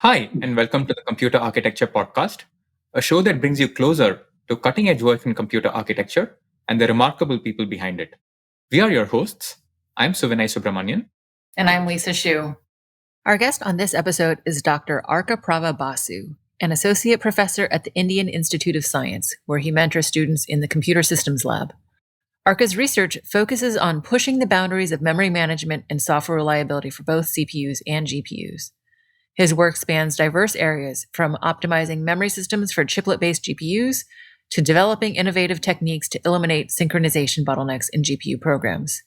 Hi, and welcome to the Computer Architecture Podcast, a show that brings you closer to cutting edge work in computer architecture and the remarkable people behind it. We are your hosts. I'm Suvinay Subramanian. And I'm Lisa Shu. Our guest on this episode is Dr. Arkaprava Basu, an associate professor at the Indian Institute of Science, where he mentors students in the Computer Systems Lab. Arka's research focuses on pushing the boundaries of memory management and software reliability for both CPUs and GPUs. His work spans diverse areas, from optimizing memory systems for chiplet-based GPUs to developing innovative techniques to eliminate synchronization bottlenecks in GPU programs.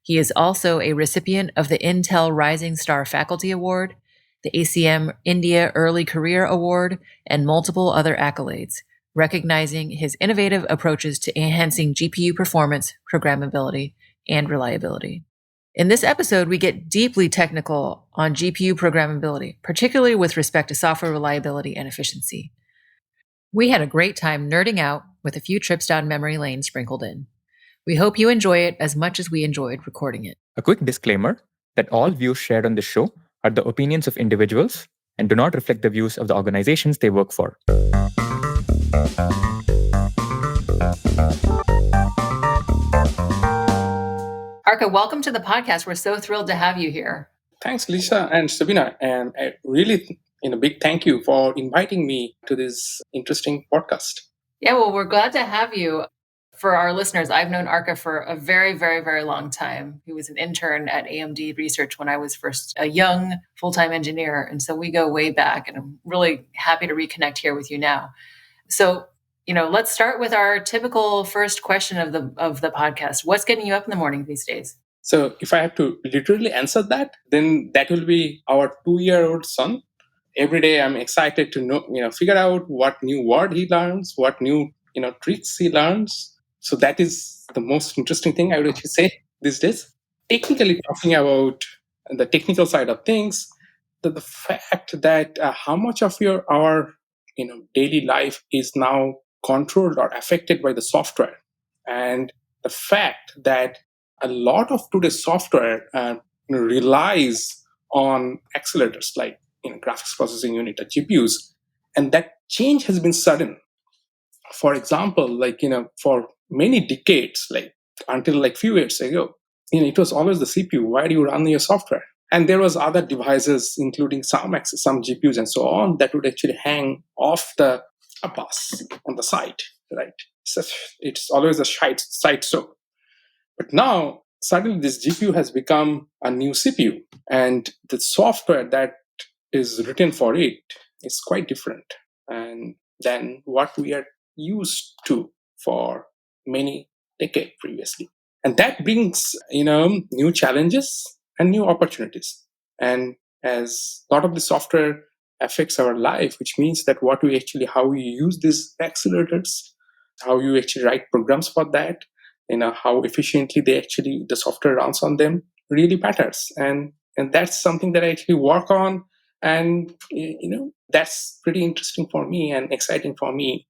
He is also a recipient of the Intel Rising Star Faculty Award, the ACM India Early Career Award, and multiple other accolades, recognizing his innovative approaches to enhancing GPU performance, programmability, and reliability. In this episode, we get deeply technical on GPU programmability, particularly with respect to software reliability and efficiency. We had a great time nerding out with a few trips down memory lane sprinkled in. We hope you enjoy it as much as we enjoyed recording it. A quick disclaimer that all views shared on this show are the opinions of individuals and do not reflect the views of the organizations they work for. Arka, welcome to the podcast. We're so thrilled to have you here. Thanks, Lisa and Sabina. And I really, big thank you for inviting me to this interesting podcast. Yeah, well, we're glad to have you. For our listeners, I've known Arka for a very, very, very long time. He was an intern at AMD Research when I was first a young full-time engineer. And so we go way back, and I'm really happy to reconnect here with you now. So, let's start with our typical first question of the podcast. What's getting you up in the morning these days? So if I have to literally answer that, then that will be our 2-year-old son. Every day I'm excited to figure out what new word he learns, what new, tricks he learns. So that is the most interesting thing I would actually say these days. Technically talking about the technical side of things, the fact that how much of our daily life is now controlled or affected by the software, and the fact that a lot of today's software relies on accelerators like graphics processing unit or GPUs, and that change has been sudden. For example, for many decades, until few years ago, it was always the CPU. Why do you run your software? And there was other devices, including some GPUs and so on, that would actually hang off a bus on the side, right? So it's always a side store. But now, suddenly this GPU has become a new CPU, and the software that is written for it is quite different than what we are used to for many decades previously. And that brings, new challenges and new opportunities. And as a lot of the software affects our life, which means that how we use these accelerators, how you actually write programs for that, how efficiently the software runs on them really matters. And that's something that I actually work on. And, that's pretty interesting for me and exciting for me,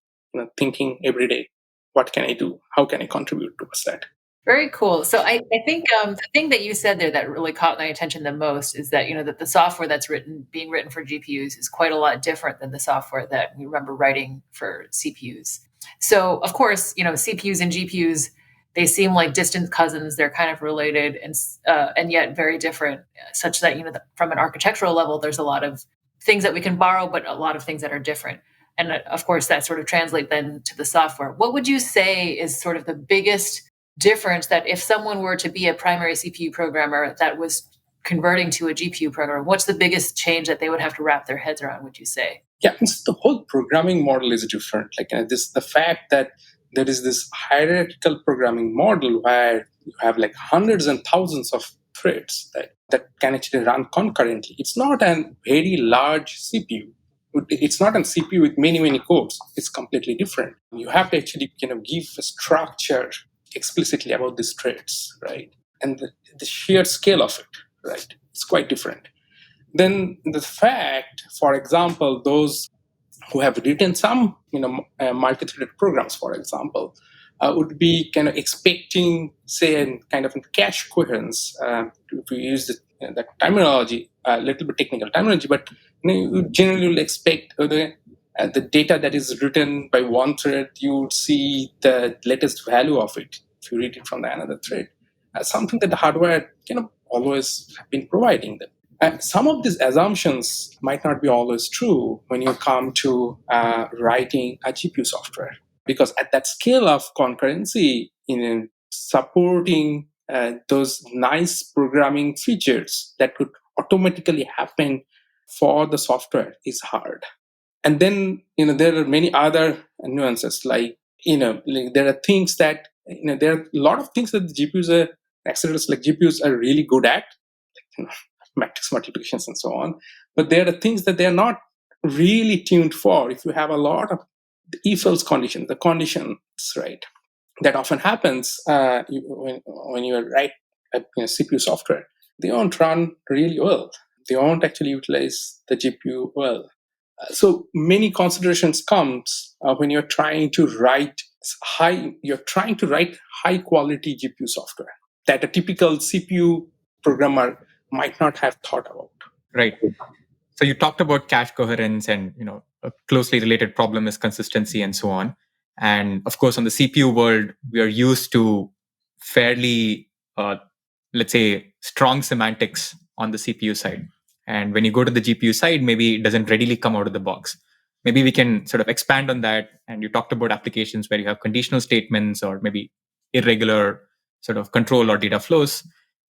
thinking every day, what can I do? How can I contribute towards that? Very cool. So I think the thing that you said there that really caught my attention the most is that, that the software that's being written for GPUs is quite a lot different than the software that we remember writing for CPUs. So of course, CPUs and GPUs, they seem like distant cousins. They're kind of related and yet very different, such that, from an architectural level, there's a lot of things that we can borrow, but a lot of things that are different. And of course, that sort of translates then to the software. What would you say is sort of the biggest difference that if someone were to be a primary CPU programmer that was converting to a GPU programmer, what's the biggest change that they would have to wrap their heads around, would you say? Yeah, the whole programming model is different. The fact that there is this hierarchical programming model where you have hundreds and thousands of threads that can actually run concurrently. It's not a very large CPU. It's not a CPU with many, many cores. It's completely different. You have to actually give a structure explicitly about these threads, right? And the sheer scale of it, right? It's quite different. Then the fact, for example, those who have written some, multi-threaded programs, for example, would be kind of expecting, say, kind of cache coherence, if we use that terminology, a little bit technical terminology, but you generally will expect the data that is written by one thread, you would see the latest value of it if you read it from another thread. Something that the hardware always have been providing them. And some of these assumptions might not be always true when you come to writing a GPU software, because at that scale of concurrency, supporting those nice programming features that could automatically happen for the software is hard. And then there are many other nuances, like there are things that there are a lot of things that the GPUs accelerators like GPUs are really good at, like matrix multiplications and so on. But there are things that they are not really tuned for. If you have a lot of the if-else conditions, the conditions, right, that often happens when you write a CPU software, they don't run really well. They don't actually utilize the GPU well. So many considerations comes when you're trying to write high quality GPU software that a typical CPU programmer might not have thought about. Right. So you talked about cache coherence, and a closely related problem is consistency and so on. And of course, on the CPU world, we are used to fairly, let's say, strong semantics on the CPU side. And when you go to the GPU side, maybe it doesn't readily come out of the box. Maybe we can sort of expand on that. And you talked about applications where you have conditional statements or maybe irregular sort of control or data flows.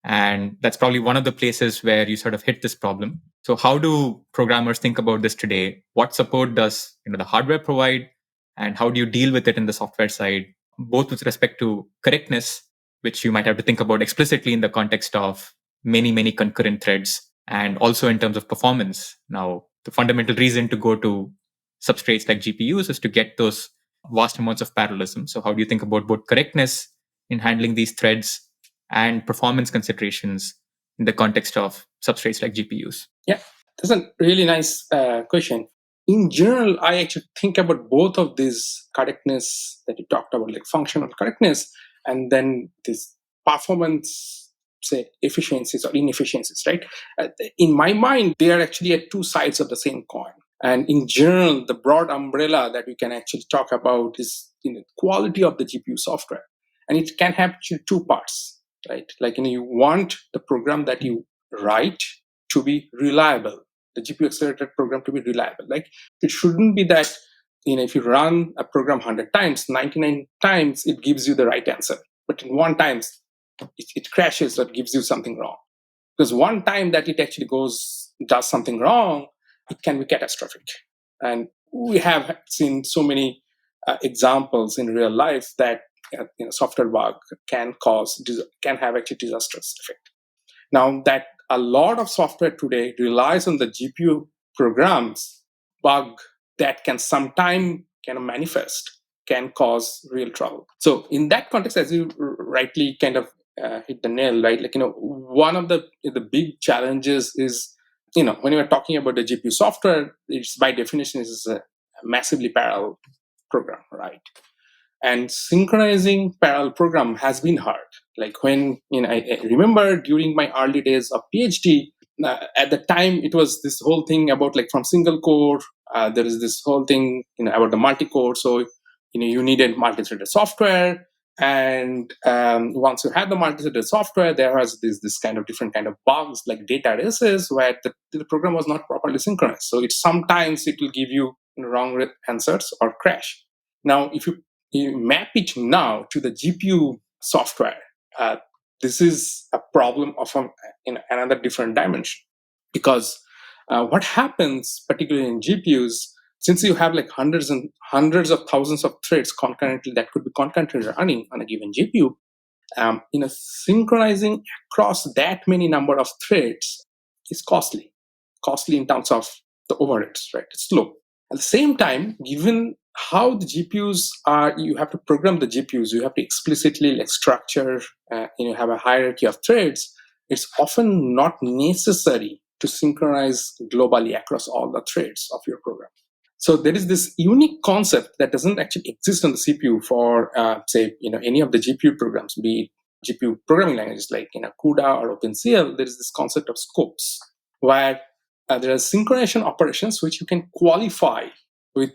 And that's probably one of the places where you sort of hit this problem. So how do programmers think about this today? What support does the hardware provide? And how do you deal with it in the software side, both with respect to correctness, which you might have to think about explicitly in the context of many, many concurrent threads, and also in terms of performance. Now, the fundamental reason to go to substrates like GPUs is to get those vast amounts of parallelism. So how do you think about both correctness in handling these threads and performance considerations in the context of substrates like GPUs? Yeah, that's a really nice question. In general, I actually think about both of these correctness that you talked about, like functional correctness, and then this performance, say, efficiencies or inefficiencies, right? In my mind, they are actually at two sides of the same coin. And in general, the broad umbrella that we can actually talk about is quality of the GPU software. And it can have two parts, right? Like you want the program that you write to be reliable, the GPU accelerated program to be reliable. Like it shouldn't be that if you run a program 100 times, 99 times it gives you the right answer, but in one times it crashes or gives you something wrong. Because one time that it actually does something wrong, it can be catastrophic. And we have seen so many examples in real life that software bug can have actually disastrous effect. Now that a lot of software today relies on the GPU programs, bug that can sometime manifest can cause real trouble. So in that context, as you rightly kind of hit the nail, right? Like one of the big challenges is when you are talking about the GPU software, it's by definition is a massively parallel program, right? And synchronizing parallel program has been hard. Like when I remember during my early days of PhD, at the time it was this whole thing about like from single core. There is this whole thing about the multi-core. So you needed multi-threaded software, and once you had the multi-threaded software, there was this kind of different kind of bugs like data races where the program was not properly synchronized. So sometimes it will give you wrong answers or crash. Now, if you map it now to the GPU software, this is a problem of another different dimension. Because what happens, particularly in GPUs, since you have like hundreds and hundreds of thousands of threads concurrently that could be concurrently running on a given GPU, synchronizing across that many number of threads is costly in terms of the overheads, right? It's slow. At the same time, given how the GPUs are, you have to program the GPUs, you have to explicitly like structure, have a hierarchy of threads. It's often not necessary to synchronize globally across all the threads of your program. So there is this unique concept that doesn't actually exist on the CPU for, say, any of the GPU programs, be it GPU programming languages like CUDA or OpenCL. There is this concept of scopes, where there are synchronization operations which you can qualify with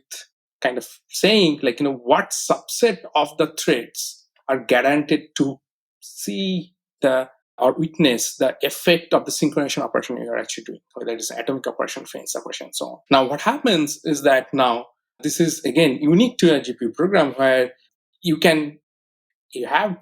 kind of saying what subset of the threads are guaranteed to see or witness the effect of the synchronization operation you're actually doing, whether it is atomic operation, phase operation, and so on. Now, what happens is that now this is again unique to a GPU program where you have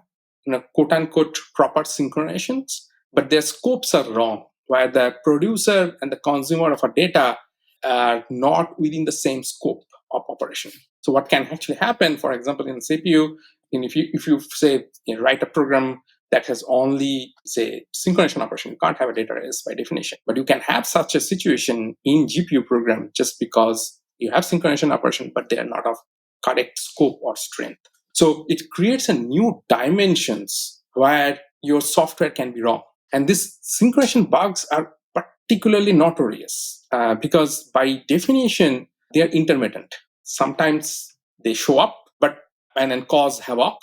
quote unquote proper synchronizations, but their scopes are wrong, where the producer and the consumer of our data are not within the same scope of operation. So what can actually happen, for example, in CPU, if you say write a program that has only, say, synchronization operation, you can't have a data race by definition. But you can have such a situation in GPU program just because you have synchronization operation, but they are not of correct scope or strength. So it creates a new dimensions where your software can be wrong. And these synchronization bugs are particularly notorious because by definition, they are intermittent. Sometimes they show up and then cause havoc.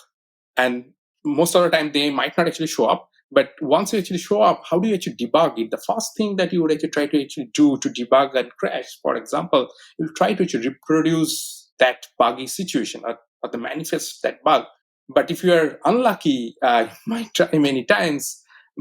And most of the time, they might not actually show up. But once you actually show up, how do you actually debug it? The first thing that you would actually try to actually do to debug that crash, for example, you'll try to actually reproduce that buggy situation or the manifest that bug. But if you are unlucky, you might try many times,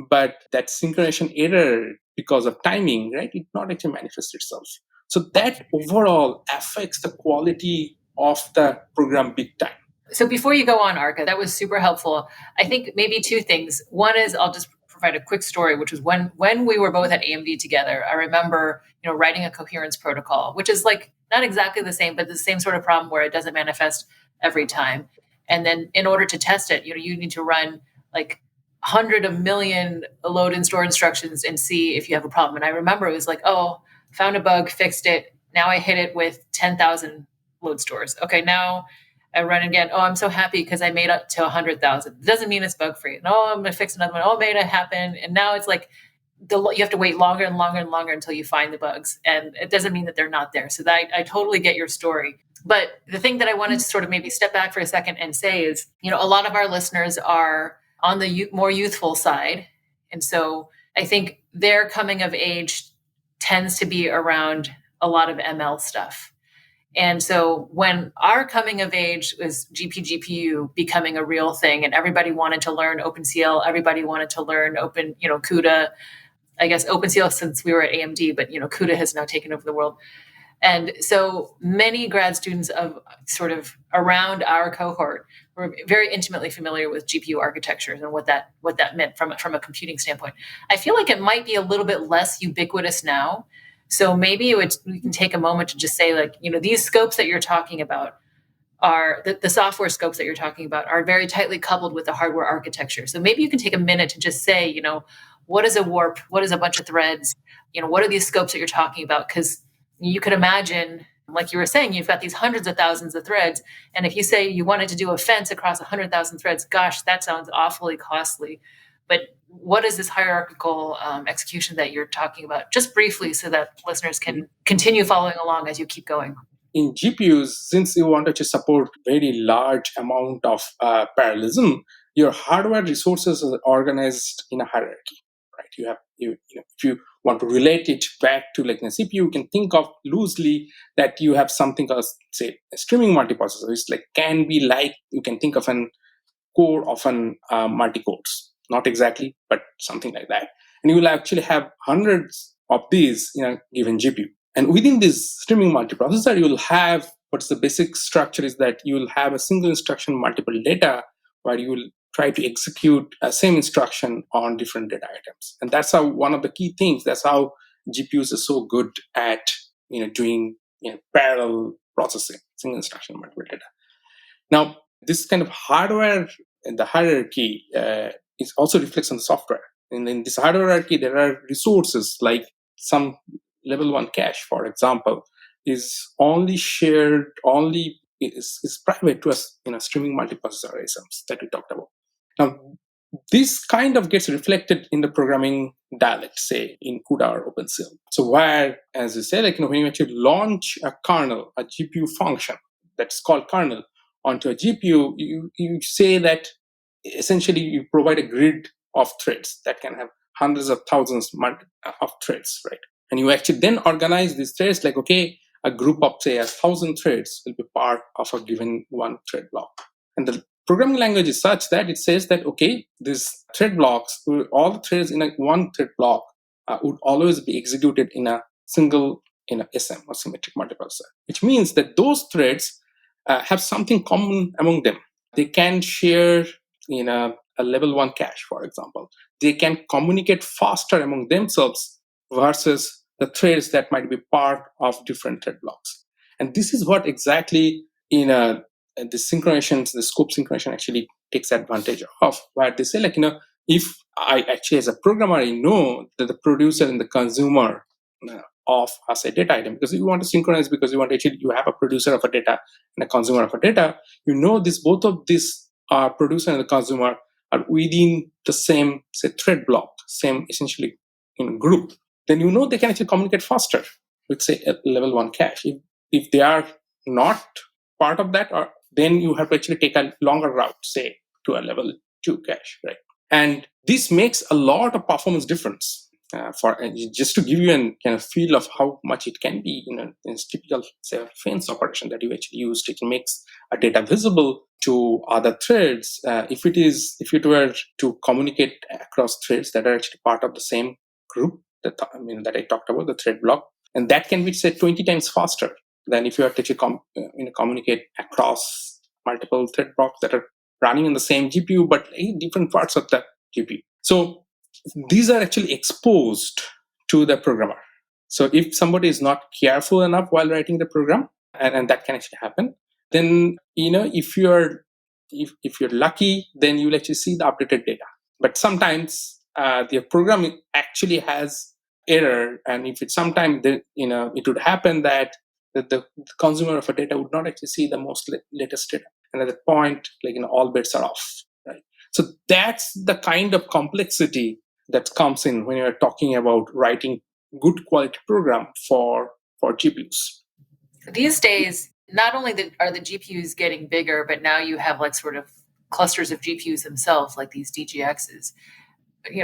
but that synchronization error because of timing, right, it not actually manifests itself. So that overall affects the quality of the program big time. So before you go on, Arka, that was super helpful. I think maybe two things. One is I'll just provide a quick story, which was when we were both at AMD together. I remember, writing a coherence protocol, which is like not exactly the same, but the same sort of problem where it doesn't manifest every time. And then in order to test it, you need to run like 100 million load and store instructions and see if you have a problem. And I remember it was like, oh, found a bug, fixed it. Now I hit it with 10,000 load stores. Okay, now I run again. Oh, I'm so happy because I made up to 100,000. It doesn't mean it's bug free. No, I'm going to fix another one. Oh, made it happen. And now it's like you have to wait longer and longer and longer until you find the bugs. And it doesn't mean that they're not there. So I totally get your story. But the thing that I wanted to sort of maybe step back for a second and say is, a lot of our listeners are on the more youthful side. And so I think their coming of age tends to be around a lot of ML stuff. And so when our coming of age was GPU becoming a real thing and everybody wanted to learn OpenCL, everybody wanted to learn CUDA, I guess OpenCL since we were at AMD, but, CUDA has now taken over the world. And so many grad students of sort of around our cohort were very intimately familiar with GPU architectures and what that meant from a computing standpoint. I feel like it might be a little bit less ubiquitous now. So maybe we can take a moment to just say, like, these scopes that you're talking about are the software scopes that you're talking about are very tightly coupled with the hardware architecture. So maybe you can take a minute to just say, what is a warp? What is a bunch of threads? What are these scopes that you're talking about? Because you could imagine, like you were saying, you've got these hundreds of thousands of threads. And if you say you wanted to do a fence across 100,000 threads, gosh, that sounds awfully costly. But what is this hierarchical execution that you're talking about? Just briefly so that listeners can continue following along as you keep going. In GPUs, since you wanted to support very large amount of parallelism, your hardware resources are organized in a hierarchy, right? If you want to relate it back to like a CPU, you can think of loosely that you have something called, say, a streaming multiprocessor. It's you can think of an core of an multi-cores. Not exactly, but something like that. And you will actually have hundreds of these in a given GPU. And within this streaming multiprocessor, you will have what's the basic structure is that you will have a single instruction, multiple data, where you will try to execute a same instruction on different data items. And that's how one of the key things, that's how GPUs are so good at doing parallel processing, single instruction, multiple data. Now, this kind of hardware and the hierarchy is also reflects on the software. And in this hierarchy, there are resources like some level 1 cache, for example, is only shared, is private to us streaming multiprocessor ASMs that we talked about. Now, this kind of gets reflected in the programming dialect, say in CUDA or OpenCL. So where, as you say, when you actually launch a kernel, a GPU function that's called kernel, onto a GPU, you say that essentially you provide a grid of threads that can have hundreds of thousands of threads, right? And you actually then organize these threads like, okay, a group of, say, 1,000 threads will be part of a given one thread block. And the programming language is such that it says that, okay, these thread blocks, all the threads in one thread block would always be executed in a single SM or symmetric multiplexer, which means that those threads have something common among them. They can share in a level 1 cache, for example. They can communicate faster among themselves versus the threads that might be part of different thread blocks. And this is what exactly the synchronization, the scope synchronization actually takes advantage of, where they say, like, if I actually, as a programmer, I know that the producer and the consumer of a data item, because you want to synchronize, because you want to actually, you have a producer of a data and a consumer of a data, both of these producer and the consumer are within the same, say, thread block, same essentially group, then they can actually communicate faster with, say, a level 1 cache. If they are not part of that, or then you have to actually take a longer route, say, to a level 2 cache, right? And this makes a lot of performance difference. Just to give you a kind of feel of how much it can be, in a typical, say, fence operation that you actually use, it makes a data visible to other threads. If it were to communicate across threads that are actually part of the same group that I talked about, the thread block, and that can be, say, 20 times faster than if you are to actually communicate across multiple thread blocks that are running in the same GPU but in different parts of the GPU. So these are actually exposed to the programmer. So if somebody is not careful enough while writing the program, and that can actually happen, then if you're lucky, then you'll actually see the updated data. But sometimes the program actually has error, and if it's sometimes it would happen that the consumer of a data would not actually see the most latest data, and at that point, all bets are off, right? So that's the kind of complexity that comes in when you're talking about writing good quality program for GPUs. These days, not only are the GPUs getting bigger, but now you have sort of clusters of GPUs themselves, like these DGXs.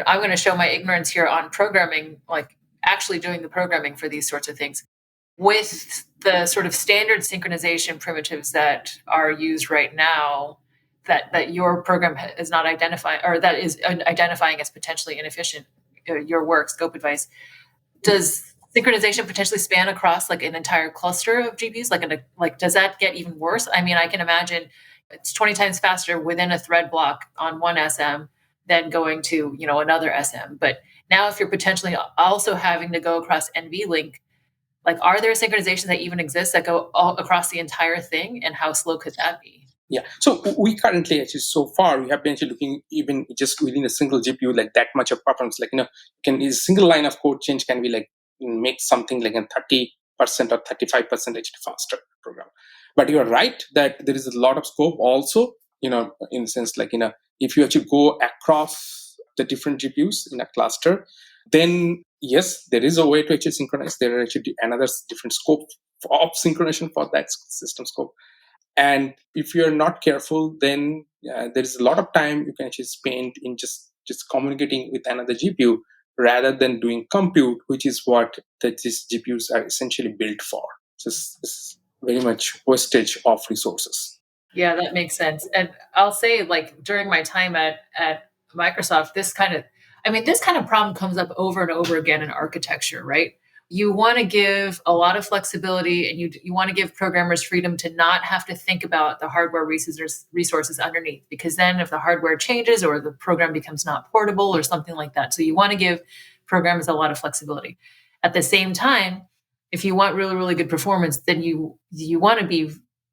I'm going to show my ignorance here on programming, actually doing the programming for these sorts of things. With the sort of standard synchronization primitives that are used right now, that your program is not identifying, or that is identifying as potentially inefficient, your work, scope advice, does synchronization potentially span across an entire cluster of GPUs? Does that get even worse? I mean, I can imagine it's 20 times faster within a thread block on one SM than going to, another SM. But now if you're potentially also having to go across NVLink, are there synchronizations that even exist that go all across the entire thing, and how slow could that be? Yeah, so we currently actually, so far, we have been actually looking even just within a single GPU, that much of performance. A single line of code change can be make something like a 30% or 35% actually faster program. But you are right that there is a lot of scope also, in the sense if you actually go across the different GPUs in a cluster, then yes, there is a way to actually synchronize. There are actually another different scope of synchronization for that system scope. And if you're not careful, then there's a lot of time you can actually spend in just communicating with another GPU rather than doing compute, which is what these GPUs are essentially built for. So it's very much wastage of resources. Yeah, that makes sense. And I'll say, during my time at Microsoft, this kind of problem comes up over and over again in architecture, right? You want to give a lot of flexibility, and you want to give programmers freedom to not have to think about the hardware resources underneath, because then if the hardware changes or the program becomes not portable or something like that. So you want to give programmers a lot of flexibility. At the same time, if you want really, really good performance, then you want to be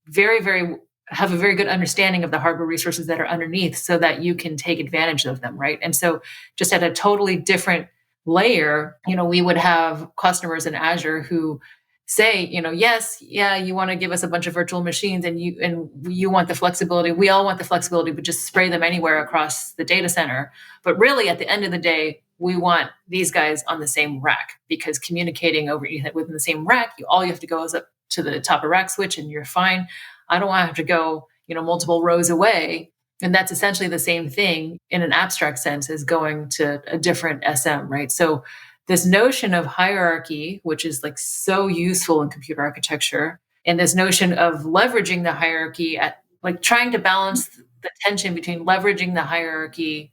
very, very have a very good understanding of the hardware resources that are underneath so that you can take advantage of them, right? And so just at a totally different layer, we would have customers in Azure who say, yes, yeah, you want to give us a bunch of virtual machines, and you want the flexibility. We all want the flexibility, but just spray them anywhere across the data center. But really, at the end of the day, we want these guys on the same rack, because communicating over Ethernet within the same rack, all you have to go is up to the top of rack switch, and you're fine. I don't want to have to go, multiple rows away. And that's essentially the same thing in an abstract sense as going to a different SM, right? So this notion of hierarchy, which is like so useful in computer architecture, and this notion of leveraging the hierarchy at like trying to balance the tension between leveraging the hierarchy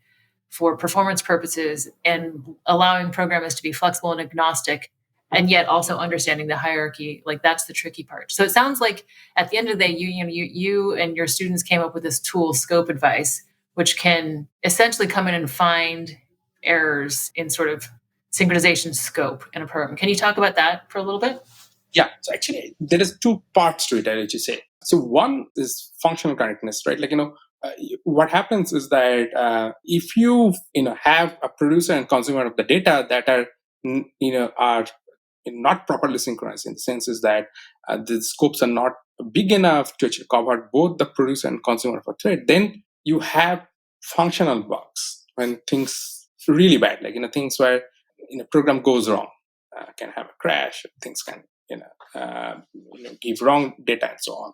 for performance purposes and allowing programmers to be flexible and agnostic, and yet also understanding the hierarchy. Like that's the tricky part. So it sounds like at the end of the day, you and your students came up with this tool, scope advice, which can essentially come in and find errors in sort of synchronization scope in a program. Can you talk about that for a little bit? Yeah, so actually there is two parts to it, I'll let you say. So one is functional correctness, right? Like, what happens is that if you have a producer and consumer of the data that are not properly synchronized, in the sense is that the scopes are not big enough to actually cover both the producer and consumer of a thread, then you have functional bugs when things really bad, like things where program goes wrong, can have a crash, things can give wrong data and so on.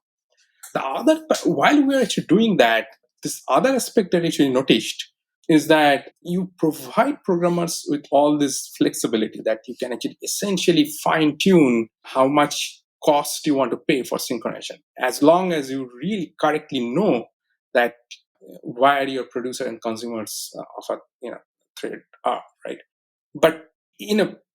The other, while we are actually doing that, this other aspect that I actually noticed is that you provide programmers with all this flexibility that you can actually essentially fine tune how much cost you want to pay for synchronization, as long as you really correctly know that where your producer and consumers of a thread are, right? But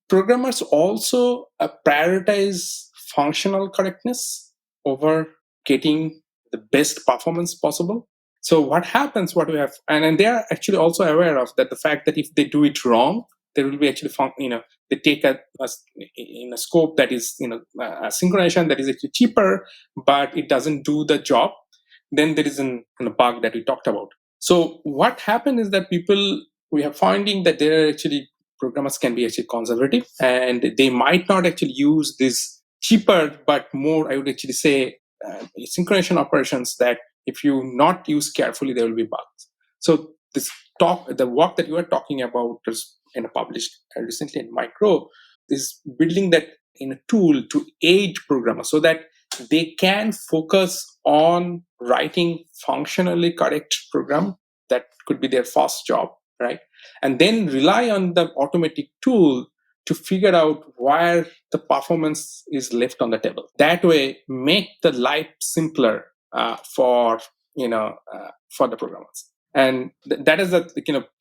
programmers also prioritize functional correctness over getting the best performance possible. So what happens, what we have, and they are actually also aware of that, the fact that if they do it wrong, there will be actually, they take a scope that is, a synchronization that is actually cheaper, but it doesn't do the job. Then there is a bug that we talked about. So what happened is that we are finding that there are actually programmers can be actually conservative, and they might not actually use this cheaper, but more, I would actually say, synchronization operations that if you not use carefully, there will be bugs. So the work that you are talking about is published recently in Micro, is building that in a tool to aid programmers so that they can focus on writing functionally correct program. That could be their first job, right? And then rely on the automatic tool to figure out where the performance is left on the table. That way, make the life simpler for the programmers. And that is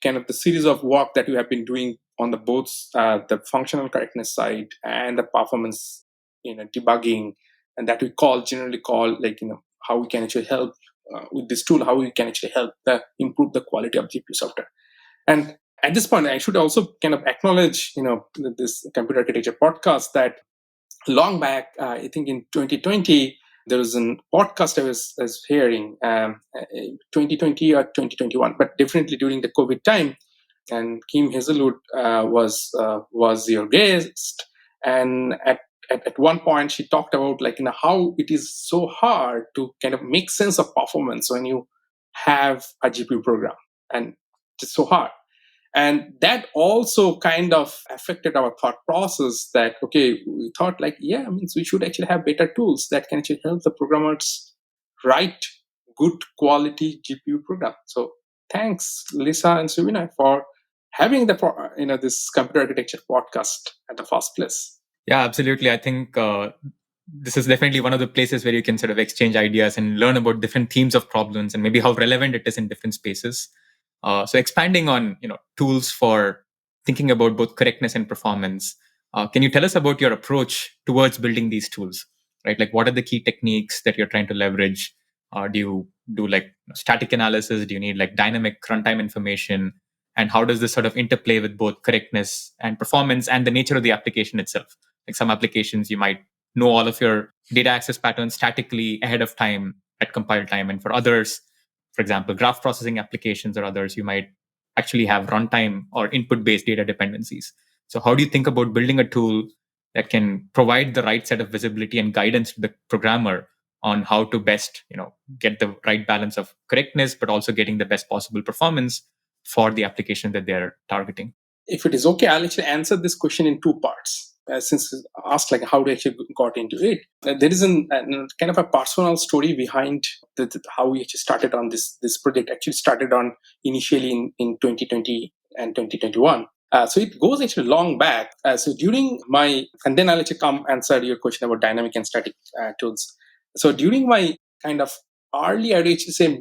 kind of the series of work that we have been doing on the both the functional correctness side and the performance debugging, and that we generally call how we can actually help with this tool, how we can actually help improve the quality of GPU software. And at this point, I should also kind of acknowledge, this computer architecture podcast, that long back, I think in 2020, there was a podcast I was hearing, 2020 or 2021, but definitely during the COVID time. And Kim Hazelwood was your guest, and at one point she talked about how it is so hard to kind of make sense of performance when you have a GPU program, and it's so hard. And that also kind of affected our thought process that, okay, we thought we should actually have better tools that can actually help the programmers write good quality GPU program. So thanks, Lisa and Subina, for having this computer architecture podcast at the first place. Yeah, absolutely. I think this is definitely one of the places where you can sort of exchange ideas and learn about different themes of problems and maybe how relevant it is in different spaces. So expanding on tools for thinking about both correctness and performance, can you tell us about your approach towards building these tools? Right, like what are the key techniques that you're trying to leverage? Do you do static analysis? Do you need dynamic runtime information? And how does this sort of interplay with both correctness and performance and the nature of the application itself? Like some applications, you might know all of your data access patterns statically ahead of time at compile time, and for others, for example, graph processing applications or others, you might actually have runtime or input-based data dependencies. So how do you think about building a tool that can provide the right set of visibility and guidance to the programmer on how to best, get the right balance of correctness, but also getting the best possible performance for the application that they're targeting? If it is okay, I'll actually answer this question in two parts. Since asked how they actually got into it, there is kind of a personal story behind how we actually started on this project. Actually started on initially in 2020 and 2021. So it goes actually long back. So during my, and then I'll let you come answer your question about dynamic and static tools. So during my kind of early, I'd actually say,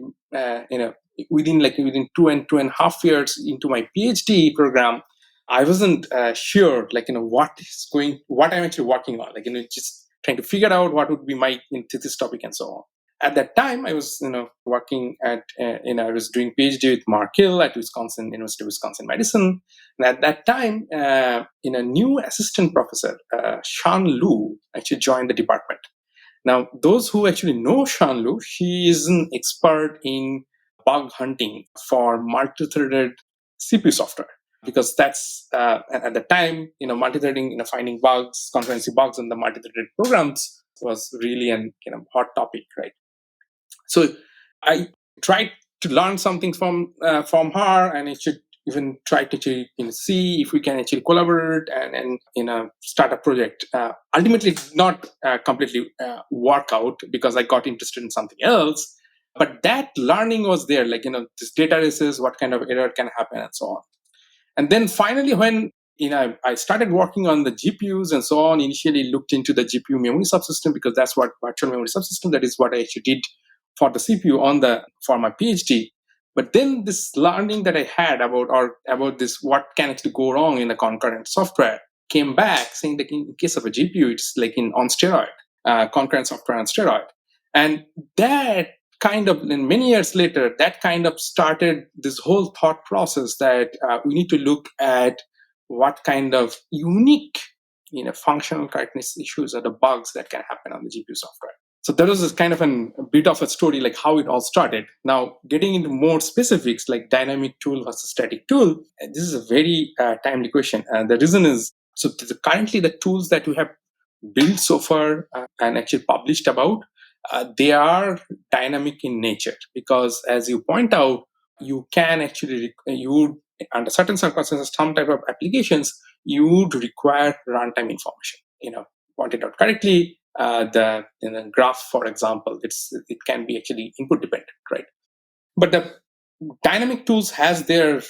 within 2.5 years into my PhD program, I wasn't sure, what I'm actually working on, just trying to figure out what would be my thesis topic and so on. At that time, I was, working at, I was doing PhD with Mark Hill at University of Wisconsin Madison. And at that time, a new assistant professor, Shan Lu, actually joined the department. Now, those who actually know Shan Lu, she is an expert in bug hunting for multi-threaded CPU software. Because that's at the time, multi-threading, finding bugs, concurrency bugs in the multi-threaded programs was really an hot topic, right? So I tried to learn something from her, and I should even try to see if we can actually collaborate and start a project. Ultimately, it did not completely work out because I got interested in something else. But that learning was there, this data races, what kind of error can happen, and so on. And then finally, when I started working on the GPUs and so on, initially looked into the GPU memory subsystem because that's what virtual memory subsystem, that is what I actually did for the CPU for my PhD. But then this learning that I had about this, what can actually go wrong in the concurrent software, came back saying that in case of a GPU, it's like on steroid, concurrent software on steroid. And that kind of, and many years later, that kind of started this whole thought process that we need to look at what kind of unique, functional correctness issues or the bugs that can happen on the GPU software. So there was this kind of a bit of a story, like how it all started. Now, getting into more specifics, like dynamic tool versus static tool, this is a very timely question. The reason is, so currently the tools that we have built so far and actually published about, they are dynamic in nature because, as you point out, you can actually, under certain circumstances, some type of applications, you would require runtime information. Pointed out correctly, the graph, for example, it can be actually input dependent, right? But the dynamic tools has their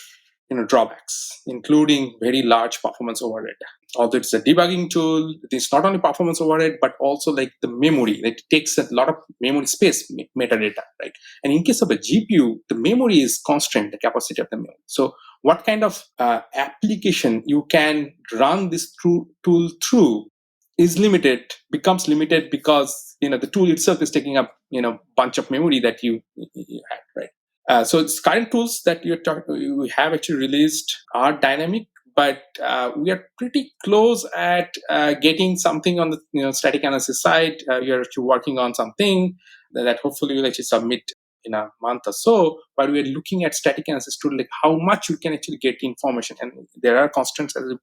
drawbacks, including very large performance overhead. Although it's a debugging tool, it's not only performance overhead, but also like the memory. It takes a lot of memory space, metadata, right? And in case of a GPU, the memory is constrained, the capacity of the memory. So what kind of application you can run this tool through is becomes limited because the tool itself is taking up bunch of memory that you had, right? So its current tools that we have actually released are dynamic, but we are pretty close at getting something on the static analysis side. We are actually working on something that hopefully we'll actually submit in a month or so. But we are looking at static analysis tool, like how much we can actually get information, and there are constraints, as you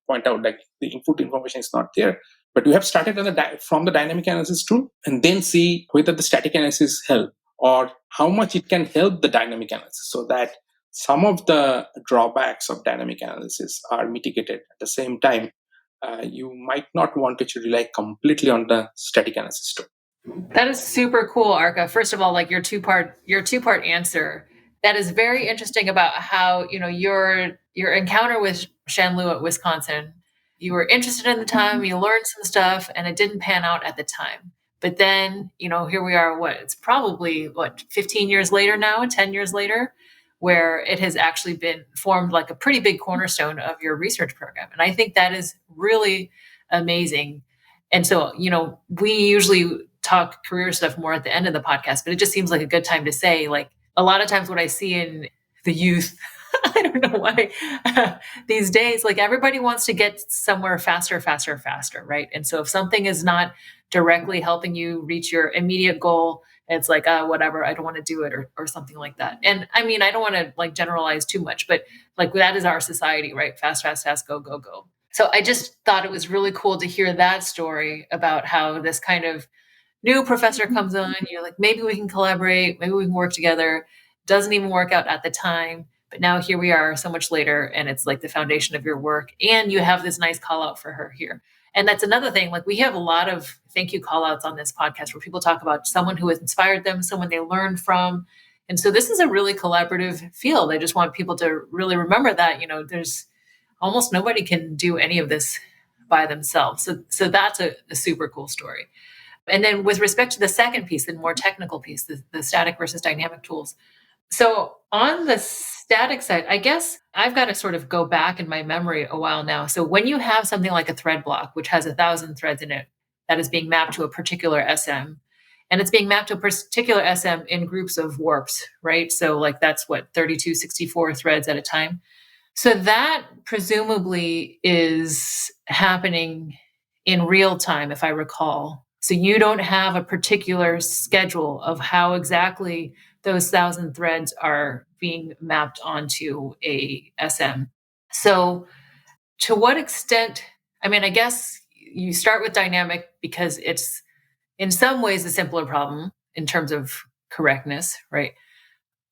point out, like the input information is not there. But we have started from the dynamic analysis tool, and then see whether the static analysis help, or how much it can help the dynamic analysis, so that some of the drawbacks of dynamic analysis are mitigated. At the same time, you might not want to rely completely on the static analysis tool. That is super cool, Arka. First of all, like your two-part answer, that is very interesting about how your encounter with Shan Lu at Wisconsin. You were interested in the time, you learned some stuff, and it didn't pan out at the time. But then, here we are, it's probably 15 years later now, 10 years later, where it has actually been formed like a pretty big cornerstone of your research program. And I think that is really amazing. And so, we usually talk career stuff more at the end of the podcast, but it just seems like a good time to say, like, a lot of times what I see in the youth, I don't know why these days, like everybody wants to get somewhere faster, right? And so if something is not directly helping you reach your immediate goal, it's like, whatever, I don't want to do it, or something like that. And I mean, I don't want to like generalize too much, but like that is our society, right? Fast, go. So I just thought it was really cool to hear that story about how this kind of new professor comes on, you're like, maybe we can collaborate, maybe we can work together. Doesn't even work out at the time. But now here we are so much later, and it's like the foundation of your work. And you have this nice call out for her here. And that's another thing. Like we have a lot of thank you call outs on this podcast where people talk about someone who has inspired them, someone they learned from. And so this is a really collaborative field. I just want people to really remember that, there's almost nobody can do any of this by themselves. So that's a super cool story. And then with respect to the second piece, the more technical piece, the static versus dynamic tools. So on the static side, I guess I've got to sort of go back in my memory a while now. So when you have something like a thread block, which has 1,000 threads in it, that is being mapped to a particular SM, and it's being mapped to a particular SM in groups of warps, right? So like that's what, 32, 64 threads at a time. So that presumably is happening in real time, if I recall. So you don't have a particular schedule of how exactly those 1,000 threads are being mapped onto a SM. So to what extent, I mean, I guess you start with dynamic because it's in some ways a simpler problem in terms of correctness, right?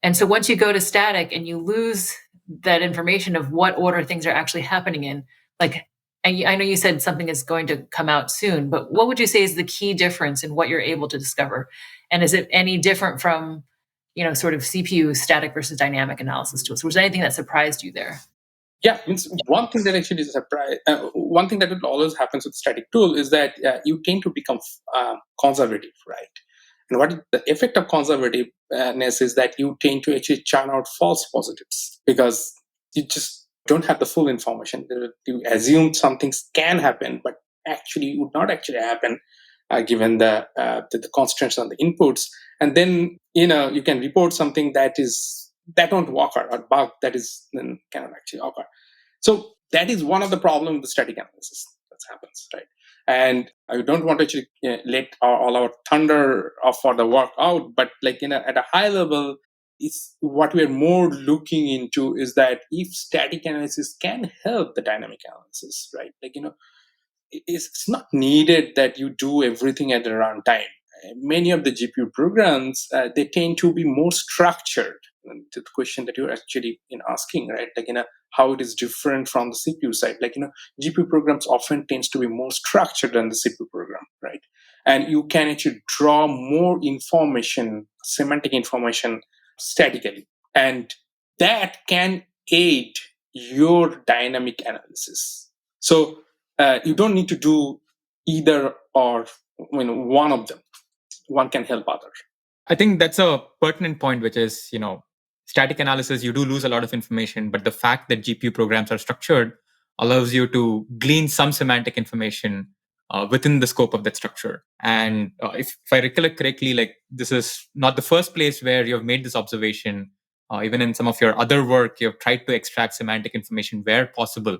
And so once you go to static and you lose that information of what order things are actually happening in, like, I know you said something is going to come out soon, but what would you say is the key difference in what you're able to discover? And is it any different from, sort of CPU static versus dynamic analysis tools? Was there anything that surprised you there? Yeah, means one thing that actually is a surprise. One thing that will always happens with static tool is that you tend to become conservative, right? And what the effect of conservativeness is that you tend to actually churn out false positives because you just don't have the full information. You assume some things can happen, but actually would not actually happen given the constraints on the inputs. And then you can report something that won't occur, or bug that is then cannot actually occur. So that is one of the problems with the static analysis that happens, right? And I don't want to actually let all our thunder for the work out, but like at a high level, it's what we're more looking into is that if static analysis can help the dynamic analysis, right? Like it's not needed that you do everything at the runtime. Many of the GPU programs they tend to be more structured. To the question that you're actually asking, right? Like how it is different from the CPU side. Like GPU programs often tends to be more structured than the CPU program, right? And you can actually draw more information, semantic information, statically, and that can aid your dynamic analysis. So you don't need to do either or one of them. One can help others. I think that's a pertinent point, which is, static analysis, you do lose a lot of information, but the fact that GPU programs are structured allows you to glean some semantic information within the scope of that structure. And if I recollect correctly, like this is not the first place where you've made this observation. Even in some of your other work, you've tried to extract semantic information where possible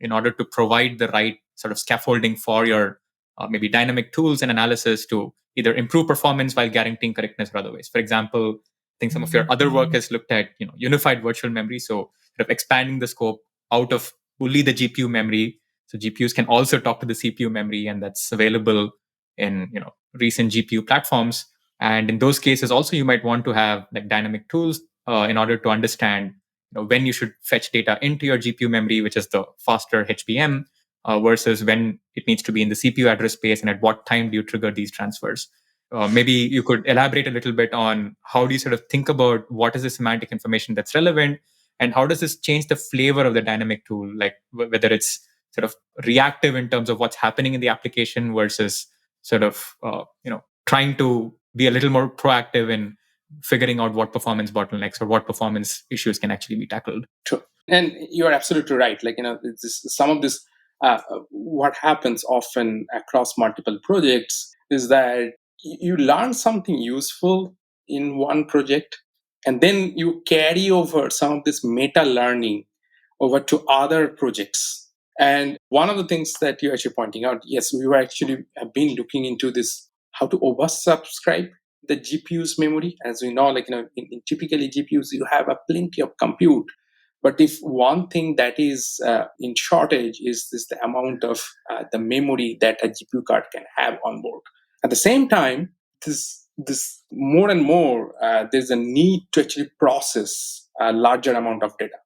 in order to provide the right sort of scaffolding for your maybe dynamic tools and analysis to either improve performance while guaranteeing correctness or otherwise. For example, I think some of your other work has looked at unified virtual memory, so sort of expanding the scope out of only the GPU memory. So GPUs can also talk to the CPU memory, and that's available in recent GPU platforms. And in those cases, also you might want to have like dynamic tools in order to understand when you should fetch data into your GPU memory, which is the faster HBM, versus when it needs to be in the CPU address space, and at what time do you trigger these transfers. Maybe you could elaborate a little bit on how do you sort of think about what is the semantic information that's relevant, and how does this change the flavor of the dynamic tool, like whether it's sort of reactive in terms of what's happening in the application versus sort of trying to be a little more proactive in figuring out what performance bottlenecks or what performance issues can actually be tackled. True. And you're absolutely right. Like some of this what happens often across multiple projects is that you learn something useful in one project, and then you carry over some of this meta learning over to other projects. And one of the things that you're actually pointing out, yes, we were actually have been looking into this, how to oversubscribe the GPU's memory. As we know, like in typically GPUs, you have a plenty of compute. But if one thing that is in shortage is the amount of the memory that a GPU card can have on board. At the same time, this more and more there's a need to actually process a larger amount of data.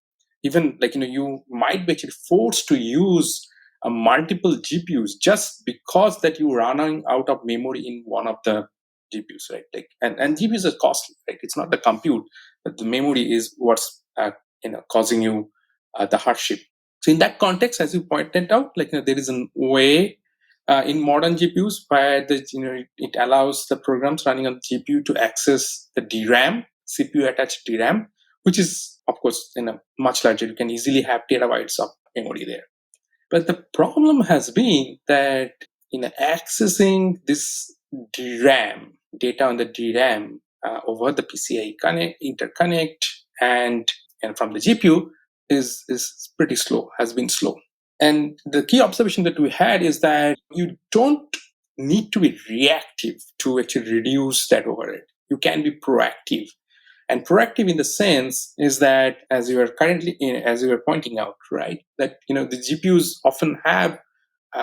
Even like you might be actually forced to use multiple GPUs just because that you're running out of memory in one of the GPUs, right? Like and GPUs are costly, right? It's not the compute, but the memory is what's causing you the hardship. So in that context, as you pointed out, there is a way in modern GPUs where it allows the programs running on the GPU to access the DRAM, CPU attached DRAM, which is of course much larger. You can easily have terabytes of memory there. But the problem has been that accessing this DRAM data on the DRAM over the PCI interconnect and from the GPU is pretty slow, has been slow. And the key observation that we had is that you don't need to be reactive to actually reduce that overhead. You can be proactive. And proactive in the sense is that, as you were pointing out, right, that the GPUs often have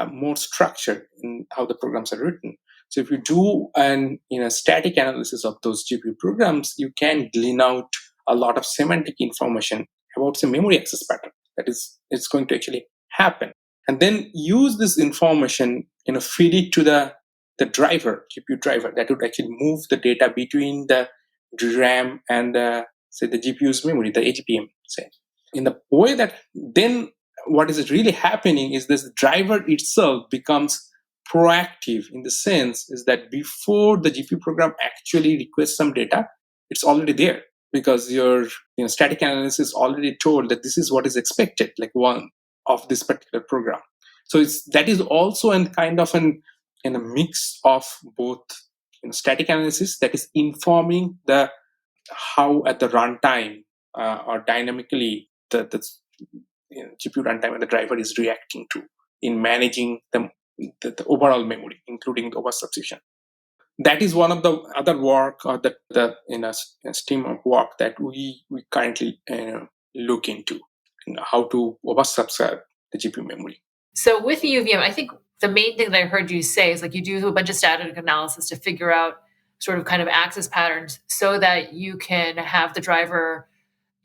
more structure in how the programs are written. So if you do an static analysis of those GPU programs, you can glean out a lot of semantic information about the memory access pattern that it's going to actually happen, and then use this information, feed it to the GPU driver that would actually move the data between the DRAM and the GPU's memory, the AGPM, say. In the way that then what is really happening is this driver itself becomes proactive in the sense is that before the GPU program actually requests some data, it's already there because your static analysis already told that this is what is expected, like one of this particular program. So that is also a kind of a mix of both static analysis that is informing the how at the runtime or dynamically the GPU runtime and the driver is reacting to in managing the overall memory, including the oversubstitution. That is one of the other work or the stream of work that we currently look into how to oversubscribe the GPU memory. So with UVM, I think the main thing that I heard you say is you do a bunch of static analysis to figure out sort of kind of access patterns so that you can have the driver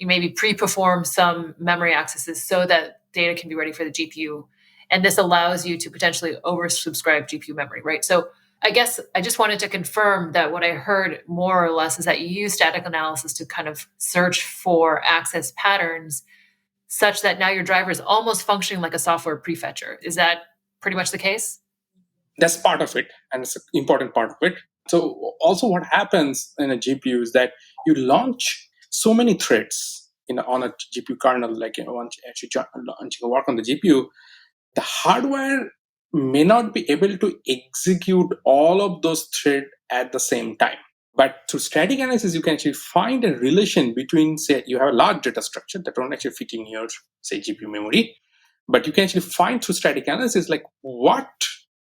maybe pre-perform some memory accesses so that data can be ready for the GPU. And this allows you to potentially oversubscribe GPU memory, right? So I guess I just wanted to confirm that what I heard more or less is that you use static analysis to kind of search for access patterns such that now your driver is almost functioning like a software prefetcher. Is that pretty much the case? That's part of it, and it's an important part of it. So also what happens in a GPU is that you launch so many threads on a GPU kernel, once you actually work on the GPU, the hardware may not be able to execute all of those threads at the same time. But through static analysis, you can actually find a relation between, say, you have a large data structure that don't actually fit in your, say, GPU memory, but you can actually find through static analysis what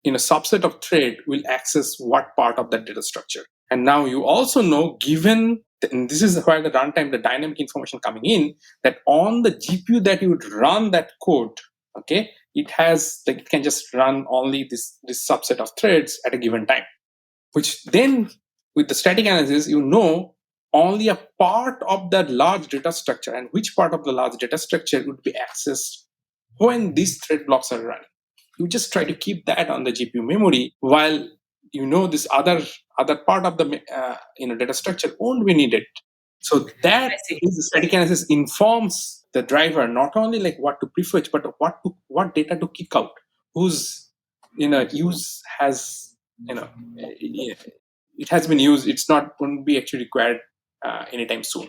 subset of thread will access what part of that data structure. And now you also know, given, and this is where the runtime, the dynamic information coming in, that on the GPU that you would run that code, okay, it has, it can just run only this subset of threads at a given time, which then with the static analysis, only a part of that large data structure and which part of the large data structure would be accessed when these thread blocks are running. You just try to keep that on the GPU memory while this other part of the data structure won't be needed. So that is the static analysis informs the driver not only what to prefetch, but what data to kick out, whose use has it has been used. It's not going to be actually required anytime soon.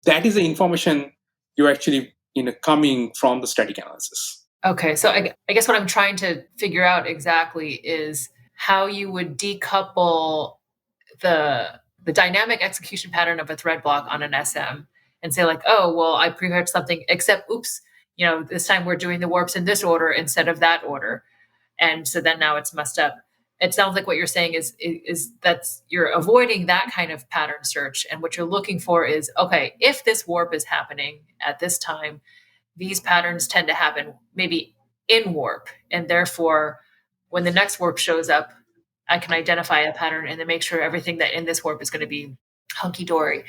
That is the information you're actually coming from the static analysis. Okay, so I guess what I'm trying to figure out exactly is how you would decouple the dynamic execution pattern of a thread block on an SM and say oh, well, I prefetched something, except, oops, this time we're doing the warps in this order instead of that order. And so then now it's messed up. It sounds like what you're saying is that you're avoiding that kind of pattern search. And what you're looking for is, okay, if this warp is happening at this time, these patterns tend to happen maybe in warp. And therefore, when the next warp shows up, I can identify a pattern and then make sure everything that in this warp is going to be hunky-dory.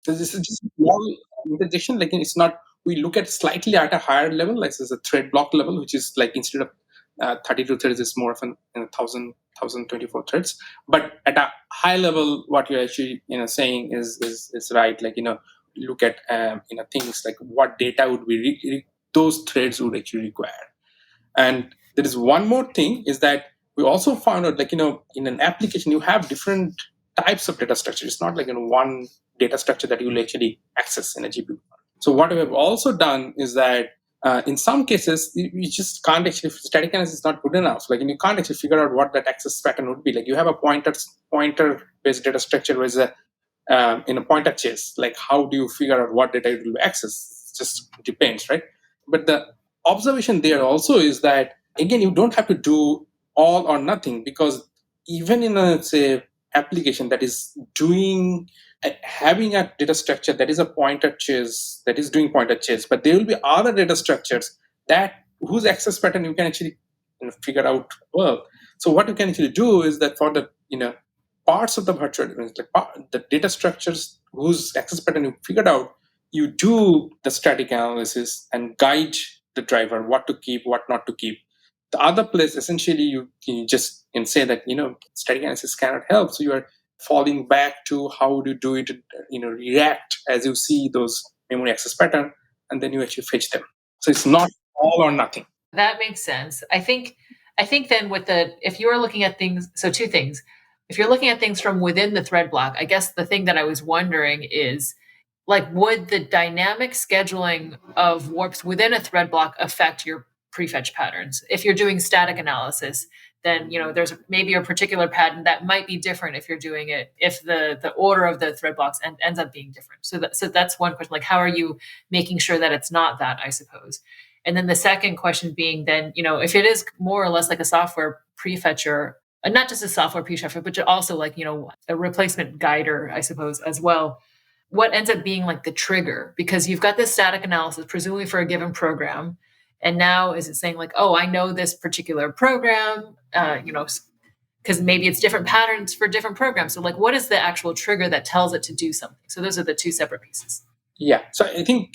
So this is just small interjection. It's not, we look at slightly at a higher level, this is a thread block level, which is instead of 32 threads, it's more of 1,024 threads. But at a high level, what you're actually saying is right. Look at things like what data would be those threads would actually require. And there is one more thing is that we also found out, in an application, you have different types of data structure. It's not like one data structure that you will actually access in a GPU. So what we have also done is that in some cases, you just can't actually, static analysis is not good enough. You can't actually figure out what that access pattern would be. You have a pointer-based data structure where in a pointer chase. How do you figure out what data it will access? It just depends, right? But the observation there also is that, again, you don't have to do all or nothing, because even in a, say, application that is having a data structure that is a pointer chase, that is doing pointer chase, but there will be other data structures whose access pattern you can actually figure out well. So what you can actually do is that for the parts of the virtual the data structures whose access pattern you figured out, you do the static analysis and guide the driver what to keep, what not to keep. The other place, essentially, you just can say that static analysis cannot help, so you are falling back to how to do it, react as you see those memory access pattern, and then you actually fetch them. So it's not all or nothing. That makes sense. I think then if you are looking at things, so two things. If you're looking at things from within the thread block, I guess the thing that I was wondering is, would the dynamic scheduling of warps within a thread block affect your prefetch patterns? If you're doing static analysis, then there's maybe a particular pattern that might be different if you're doing it, if the order of the thread blocks ends up being different. So that's one question. How are you making sure that it's not that, I suppose? And then the second question being then, if it is more or less like a software prefetcher, not just a software prefetcher, but also a replacement guider, I suppose, as well. What ends up being the trigger? Because you've got this static analysis, presumably for a given program. And now is it saying oh, I know this particular program, because maybe it's different patterns for different programs. So what is the actual trigger that tells it to do something? So those are the two separate pieces. Yeah, so I think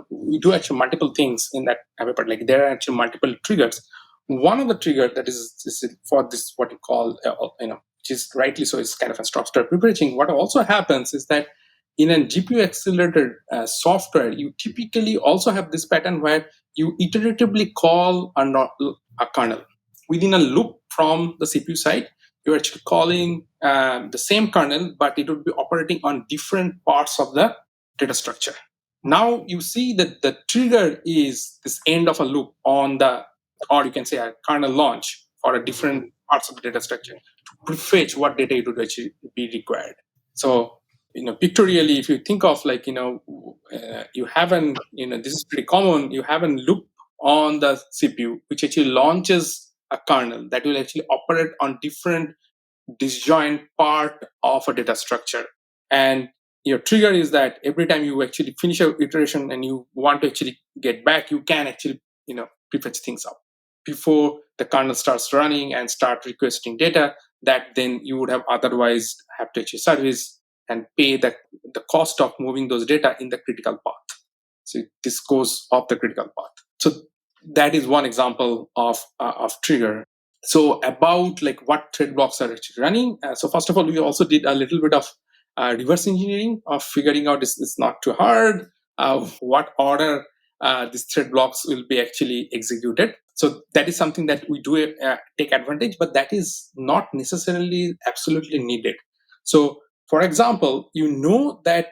we do actually multiple things in that part. There are actually multiple triggers. One of the trigger that is for this, what you call which is rightly so, is kind of a stop-start preparing. What also happens is that in a GPU accelerated software, you typically also have this pattern where you iteratively call a kernel within a loop from the CPU side. You're actually calling the same kernel, but it would be operating on different parts of the data structure. Now you see that the trigger is this end of a loop or you can say a kernel launch for a different parts of the data structure to prefetch what data it would actually be required. So, pictorially, if you think of you haven't, this is pretty common, you have a loop on the CPU which actually launches a kernel that will actually operate on different disjoint part of a data structure. And your trigger is that every time you actually finish your iteration and you want to actually get back, you can actually prefetch things up before the kernel starts running and start requesting data that then you would have otherwise have to actually service and pay the cost of moving those data in the critical path. So this goes off the critical path. So that is one example of trigger. So about what thread blocks are actually running. So first of all, we also did a little bit of reverse engineering of figuring out, it's not too hard, what order these thread blocks will be actually executed. So that is something that we do take advantage, but that is not necessarily absolutely needed. So for example, that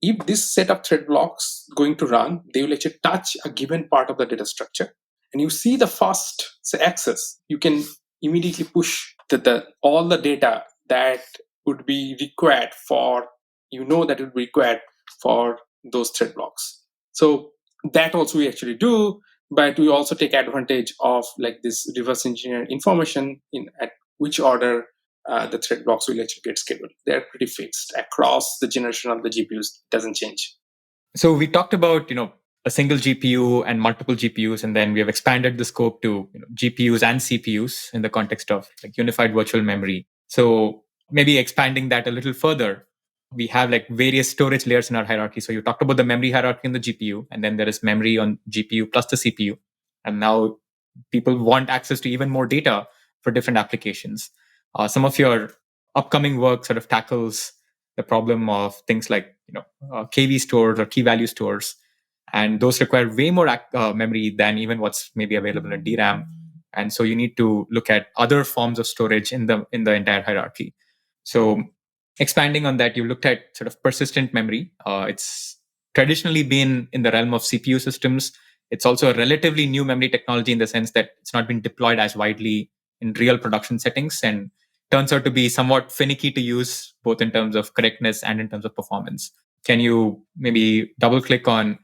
if this set of thread blocks going to run, they will actually touch a given part of the data structure, and you see the first access, you can immediately push all the data that would be required for, that would be required for those thread blocks. So that also we actually do, but we also take advantage of this reverse engineer information at which order the thread blocks will actually get scheduled. They're pretty fixed across the generation of the GPUs. It doesn't change. So we talked about, a single GPU and multiple GPUs, and then we have expanded the scope to GPUs and CPUs in the context of unified virtual memory. So maybe expanding that a little further, we have various storage layers in our hierarchy. So you talked about the memory hierarchy in the GPU, and then there is memory on GPU plus the CPU. And now people want access to even more data for different applications. Some of your upcoming work sort of tackles the problem of things like KV stores or key value stores. And those require way more memory than even what's maybe available in DRAM. And so you need to look at other forms of storage in the entire hierarchy. So expanding on that, you looked at sort of persistent memory. It's traditionally been in the realm of CPU systems. It's also a relatively new memory technology in the sense that it's not been deployed as widely in real production settings, and turns out to be somewhat finicky to use, both in terms of correctness and in terms of performance. Can you maybe double click on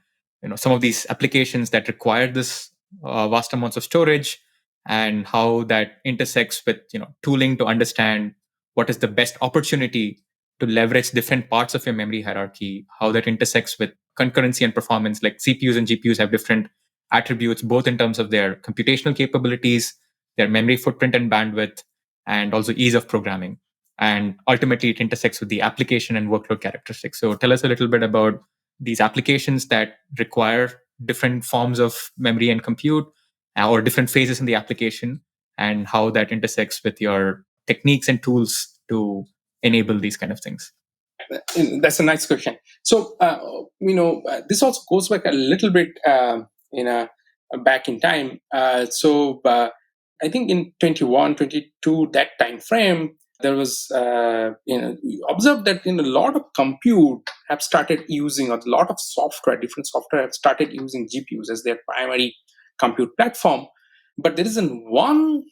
some of these applications that require this vast amounts of storage, and how that intersects with tooling to understand what is the best opportunity to leverage different parts of your memory hierarchy, how that intersects with concurrency and performance. Like CPUs and GPUs have different attributes, both in terms of their computational capabilities, their memory footprint and bandwidth, and also ease of programming. And ultimately, it intersects with the application and workload characteristics. So tell us a little bit about these applications that require different forms of memory and compute, or different phases in the application, and how that intersects with your techniques and tools to enable these kind of things. That's a nice question. So, this also goes back a little bit, back in time. I think in 21, 22, that time frame, there was, we observed that a lot of compute have started using, or a lot of software, different software have started using GPUs as their primary compute platform. But there isn't one,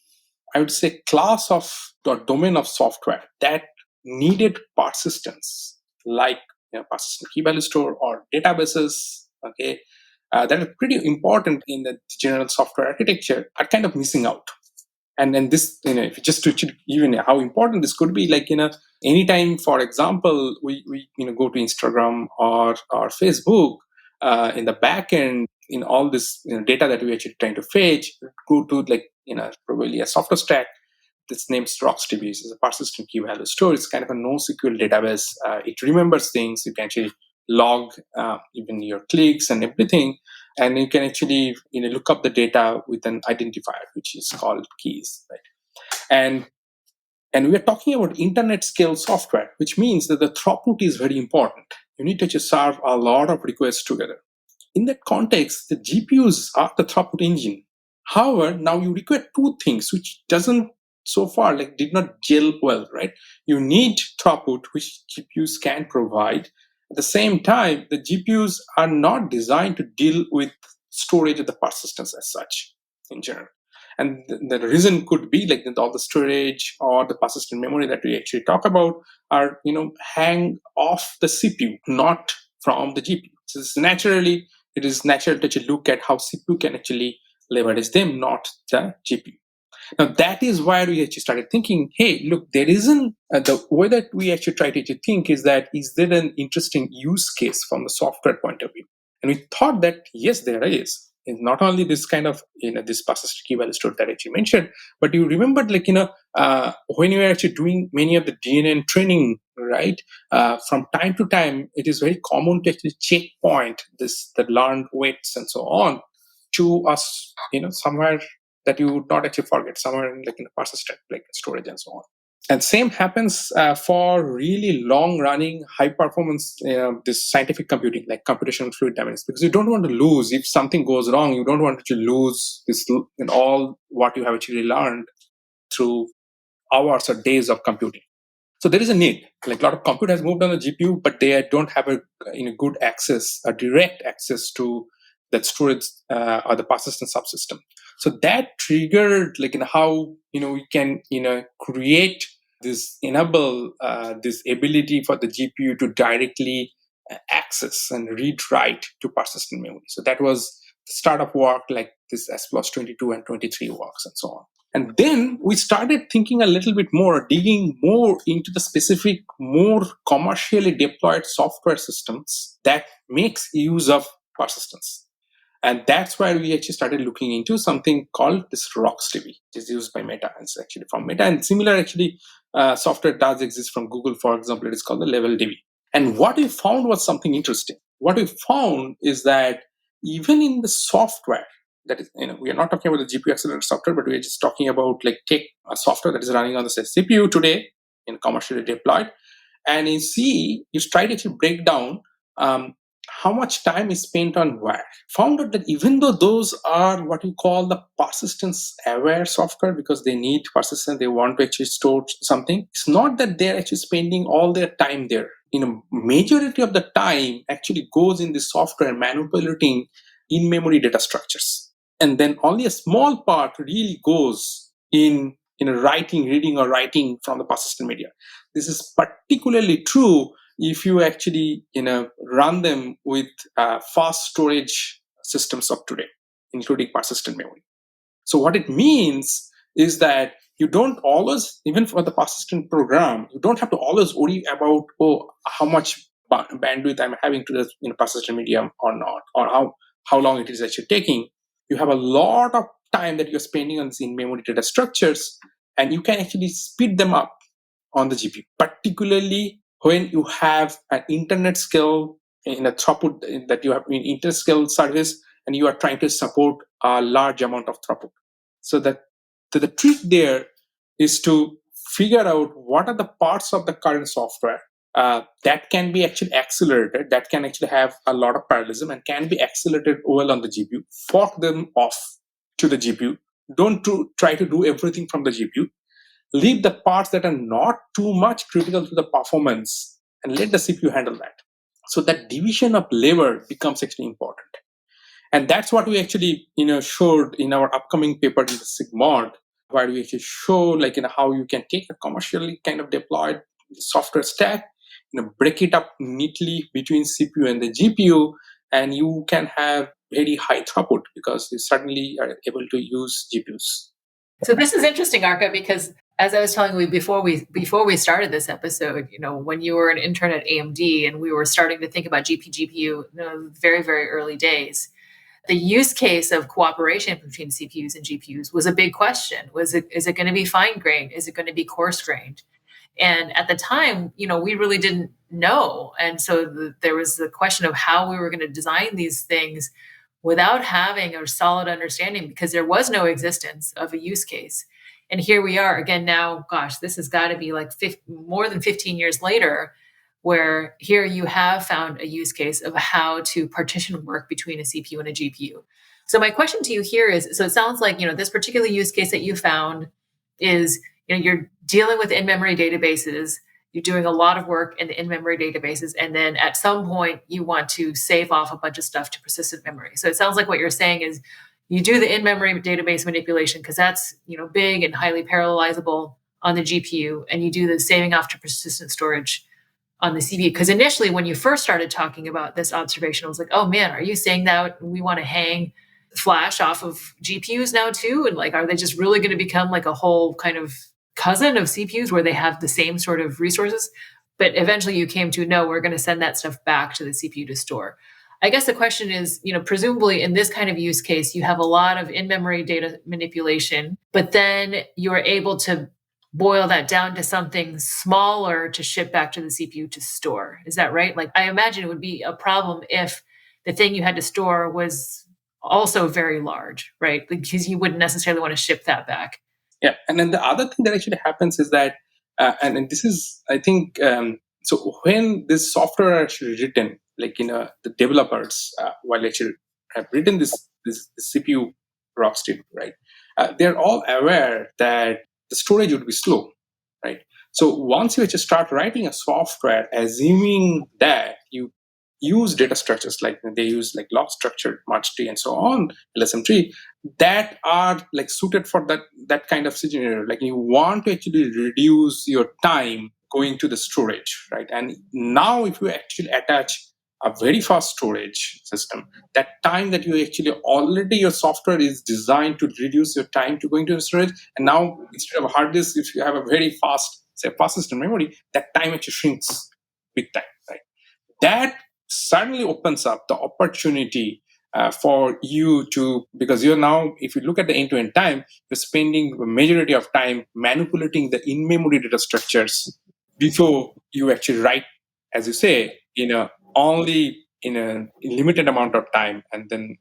I would say, class of or domain of software that needed persistence, like persistent key value store or databases, okay, that are pretty important in the general software architecture, are kind of missing out. And then this, if just to even how important this could be, like anytime, for example, we go to Instagram or Facebook, in the back end, in all this data that we actually trying to fetch, go to probably a software stack. This name's RocksDB. It's a persistent key value store. It's kind of a NoSQL database. It remembers things. You can actually log even your clicks and everything, and you can actually look up the data with an identifier, which is called keys, right? And we are talking about internet scale software, which means that the throughput is very important. You need to just serve a lot of requests together. In that context, the GPUs are the throughput engine. However, now you require two things, which doesn't so far did not gel well, right? You need throughput, which GPUs can provide. At the same time, the GPUs are not designed to deal with storage of the persistence as such in general. And the reason could be all the storage or the persistent memory that we actually talk about are hang off the CPU, not from the GPU. So it is natural to look at how CPU can actually leverage them, not the GPU. Now, that is why we actually started thinking, hey, look, there isn't, the way that we actually try to think is that, is there an interesting use case from the software point of view? And we thought that, yes, there is. And not only this kind of, this persistent key value store that I actually mentioned, but you remembered, when you were actually doing many of the DNA training, right? From time to time, it is very common to actually checkpoint the learned weights and so on to us, somewhere that you would not actually forget, somewhere in the persistent storage and so on. And same happens for really long-running, high-performance this scientific computing, like computational fluid dynamics, because you don't want to lose. If something goes wrong, you don't want to lose this in all what you have actually learned through hours or days of computing. So there is a need. A lot of compute has moved on the GPU, but they don't have a good access, a direct access to that storage or the persistent subsystem. So that triggered how we can create this, enable this ability for the GPU to directly access and read write to persistent memory. So that was the start of work like this S+ 22 and 23 works and so on. And then we started thinking a little bit more, digging more into the specific, more commercially deployed software systems that makes use of persistence. And that's why we actually started looking into something called this RocksDB, which is used by Meta. It's actually from Meta. And similar actually software does exist from Google, for example. It is called the LevelDB. And what we found was something interesting. What we found is that even in the software, that is, we are not talking about the GPU accelerator software, but we're just talking about take a software that is running on the CPU today, commercially deployed, and you try to actually break down how much time is spent on where. Found out that even though those are what you call the persistence aware software, because they need persistence, they want to actually store something, it's not that they're actually spending all their time there. Majority of the time actually goes in the software manipulating in-memory data structures. And then only a small part really goes in reading or writing from the persistent media. This is particularly true if you actually run them with fast storage systems of today, including persistent memory. So what it means is that you don't always, even for the persistent program, you don't have to always worry about how much bandwidth I'm having to the persistent medium or not, or how long it is actually taking. You have a lot of time that you're spending on these in-memory data structures, and you can actually speed them up on the GPU, particularly when you have an internet scale in a throughput that you have in internet scale service, and you are trying to support a large amount of throughput. So that the trick there is to figure out what are the parts of the current software that can be actually accelerated, that can actually have a lot of parallelism and can be accelerated well on the GPU. Fork them off to the GPU. Don't try to do everything from the GPU. Leave the parts that are not too much critical to the performance and let the CPU handle that. So that division of labor becomes actually important. And that's what we actually showed in our upcoming paper in the SIGMOD, where we actually show how you can take a commercially kind of deployed software stack, break it up neatly between CPU and the GPU, and you can have very high throughput because you suddenly are able to use GPUs. So this is interesting, Arka, because as I was telling you before we started this episode, when you were an intern at AMD and we were starting to think about GPU, very, very early days, the use case of cooperation between CPUs and GPUs was a big question. Is it going to be fine-grained? Is it going to be coarse-grained? And at the time, we really didn't know. And so there was the question of how we were going to design these things without having a solid understanding, because there was no existence of a use case. And here we are again now, gosh, this has got to be more than 15 years later, where here you have found a use case of how to partition work between a CPU and a GPU. So my question to you here is, so it sounds like, this particular use case that you found is, you're dealing with in-memory databases, you're doing a lot of work in the in-memory databases, and then at some point you want to save off a bunch of stuff to persistent memory. So it sounds like what you're saying is you do the in-memory database manipulation because that's, big and highly parallelizable on the GPU, and you do the saving off to persistent storage on the CPU. Because initially when you first started talking about this observation, I was like, oh man, are you saying that we want to hang flash off of GPUs now too? And are they just really going to become a whole kind of cousin of CPUs where they have the same sort of resources? But eventually you came to, no, we're going to send that stuff back to the CPU to store. I guess the question is, presumably in this kind of use case, you have a lot of in-memory data manipulation, but then you are able to boil that down to something smaller to ship back to the CPU to store. Is that right? I imagine it would be a problem if the thing you had to store was also very large, right? Because you wouldn't necessarily want to ship that back. Yeah, and then the other thing that actually happens is that, and this is, I think, so when this software are actually written, the developers, while actually have written this CPU rock state, right? They're all aware that the storage would be slow, right? So once you actually start writing a software, assuming that you use data structures they use log structured merge tree and so on, LSM tree, that are suited for that kind of scenario. You want to actually reduce your time going to the storage, right? And now if you actually attach a very fast storage system, that time that you actually already your software is designed to reduce your time to going to the storage, and now instead of a hard disk, if you have a very fast, say, persistent memory, that time actually shrinks big time, right? That suddenly opens up the opportunity for you to, because you're now, if you look at the end-to-end time, you're spending the majority of time manipulating the in-memory data structures before you actually write, as you say, only in a limited amount of time, and then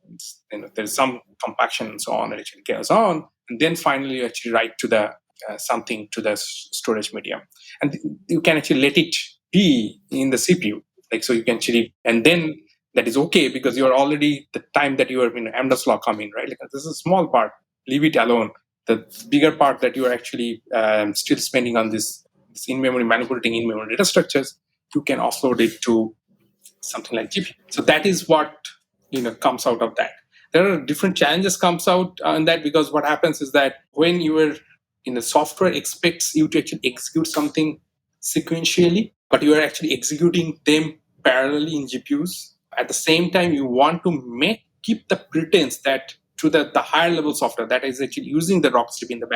there's some compaction and so on that actually goes on, and then finally you actually write to the something to the storage medium, and you can actually let it be in the CPU. So you can actually, and then that is okay because you're already the time that you are Amdahl's law come in, right? Like, this is a small part, leave it alone. The bigger part that you are actually still spending on this in-memory manipulating in-memory data structures, you can offload it to something like GPU. So that is what comes out of that. There are different challenges comes out in that, because what happens is that when your software expects you to actually execute something sequentially, but you are actually executing them parallelly in GPUs. At the same time, you want to keep the pretense that to the higher level software that is actually using the Rockstrip in the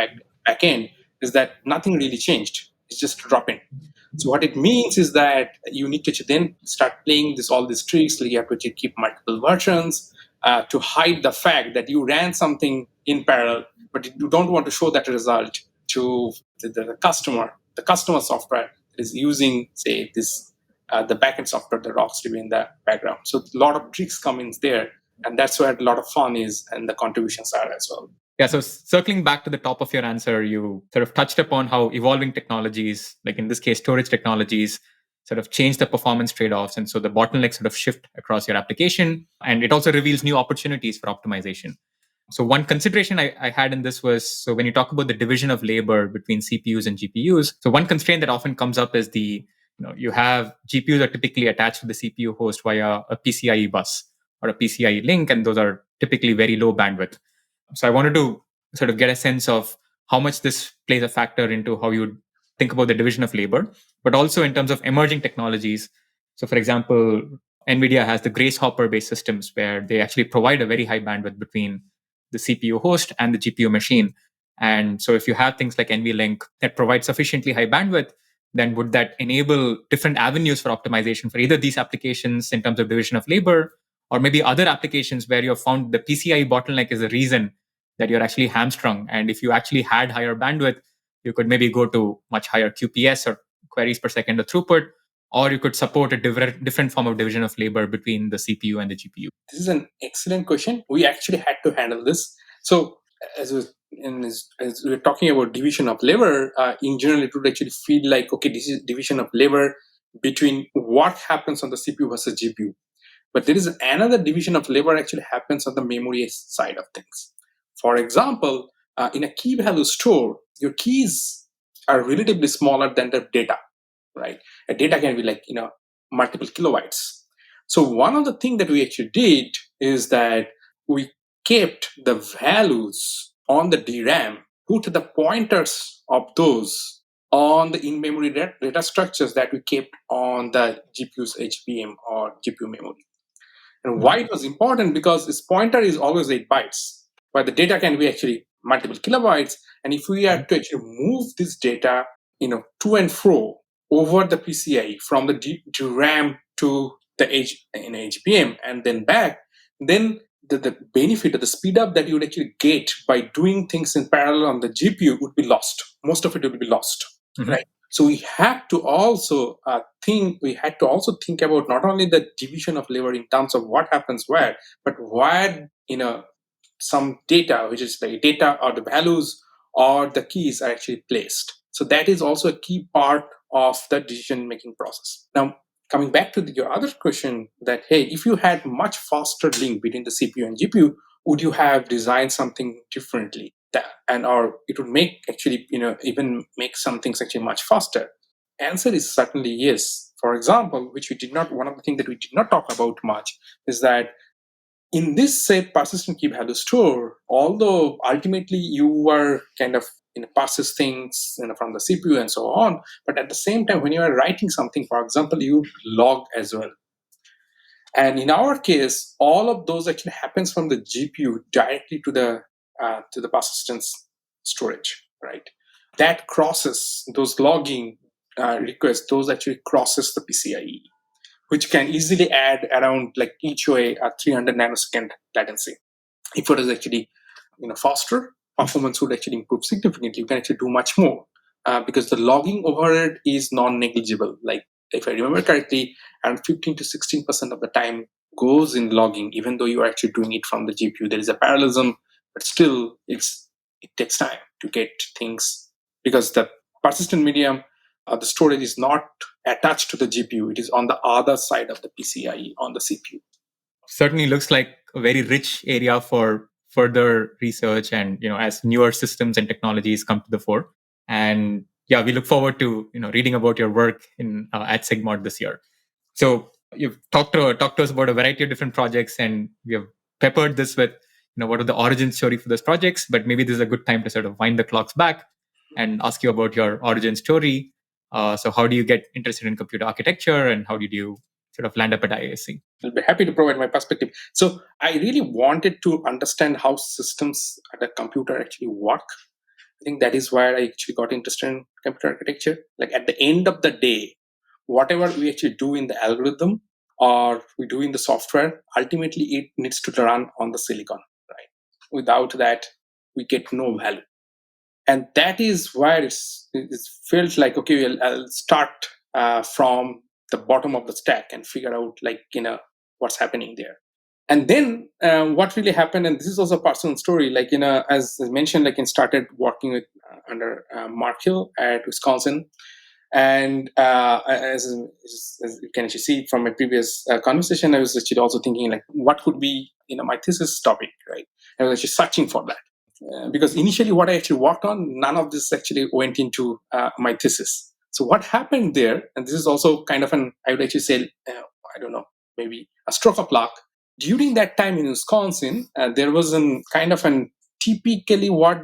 back end is that nothing really changed. It's just dropping. So what it means is that you need to then start playing all these tricks. Like you have to keep multiple versions to hide the fact that you ran something in parallel, but you don't want to show that result to the customer. The customer software is using, say, the backend software, the Rockstrip in the background. So a lot of tricks come in there, and that's where a lot of fun is, and the contributions are as well. Yeah, so circling back to the top of your answer, you sort of touched upon how evolving technologies, like in this case, storage technologies, sort of change the performance trade-offs. And so the bottlenecks sort of shift across your application. And it also reveals new opportunities for optimization. So one consideration I had in this was, so when you talk about the division of labor between CPUs and GPUs, so one constraint that often comes up is you have GPUs are typically attached to the CPU host via a PCIe bus or a PCIe link, and those are typically very low bandwidth. So I wanted to sort of get a sense of how much this plays a factor into how you think about the division of labor, but also in terms of emerging technologies. So for example, NVIDIA has the Grace Hopper-based systems where they actually provide a very high bandwidth between the CPU host and the GPU machine. And so if you have things like NVLink that provide sufficiently high bandwidth, then would that enable different avenues for optimization for either these applications in terms of division of labor, or maybe other applications where you have found the PCIe bottleneck is the reason that you're actually hamstrung. And if you actually had higher bandwidth, you could maybe go to much higher QPS or queries per second of throughput, or you could support a different form of division of labor between the CPU and the GPU. This is an excellent question. We actually had to handle this. So as we're talking about division of labor, in general, it would actually feel like, okay, this is division of labor between what happens on the CPU versus GPU. But there is another division of labor actually happens on the memory side of things. For example, in a key value store, your keys are relatively smaller than the data, right? A data can be like, multiple kilobytes. So one of the things that we actually did is that we kept the values on the DRAM, put the pointers of those on the in-memory data structures that we kept on the GPU's HBM or GPU memory. And why it was important, because this pointer is always 8 bytes, but the data can be actually multiple kilobytes. And if we are to actually move this data, to and fro over the PCIe from the DRAM to the HBM and then back, then the benefit of the speed up that you would actually get by doing things in parallel on the GPU would be lost. Most of it will be lost, right? So we had to also think about not only the division of labor in terms of what happens where, but where some data, which is like data or the values or the keys are actually placed. So that is also a key part of the decision-making process. Now, coming back to your other question, that hey, if you had much faster link between the CPU and GPU, would you have designed something differently? Or it would make actually, even make some things actually much faster? Answer is certainly yes. For example, one of the things that we did not talk about much is that in this, say, persistent key value store, although ultimately you are kind of parses things from the CPU and so on, but at the same time, when you are writing something, for example, you log as well. And in our case, all of those actually happens from the GPU directly to the persistence storage, right? That crosses those logging requests. Those actually crosses the PCIe, which can easily add around like each way a 300 nanosecond latency. If it is actually faster, performance would actually improve significantly. You can actually do much more because the logging overhead is non-negligible. Like if I remember correctly, around 15 to 16% of the time goes in logging, even though you are actually doing it from the GPU. There is a parallelism, but still it takes time to get things, because the persistent medium, the storage is not attached to the GPU. It is on the other side of the PCIe on the CPU. certainly looks like a very rich area for further research and, as newer systems and technologies come to the fore. And yeah, we look forward to, reading about your work at SIGMOD this year. So you've talked to us about a variety of different projects, and we have peppered this with, what are the origin story for those projects. But maybe this is a good time to sort of wind the clocks back and ask you about your origin story. So how do you get interested in computer architecture, and how did you sort of land up at IISc? I'll be happy to provide my perspective. So I really wanted to understand how systems at a computer actually work. I think that is why I actually got interested in computer architecture. Like at the end of the day, whatever we actually do in the algorithm or we do in the software, ultimately it needs to run on the silicon, right? Without that, we get no value. And that is why it feels like, okay, I'll start from the bottom of the stack and figure out what's happening there. And then what really happened, and this is also a personal story, as I mentioned, I started working with under Mark Hill at Wisconsin. And as you can actually see from my previous conversation, I was actually also thinking what could be my thesis topic, right? I was actually searching for that. Because initially what I actually worked on, none of this actually went into my thesis. So what happened there, and this is also kind of I would actually say, I don't know, maybe a stroke of luck. During that time in Wisconsin, there was typically what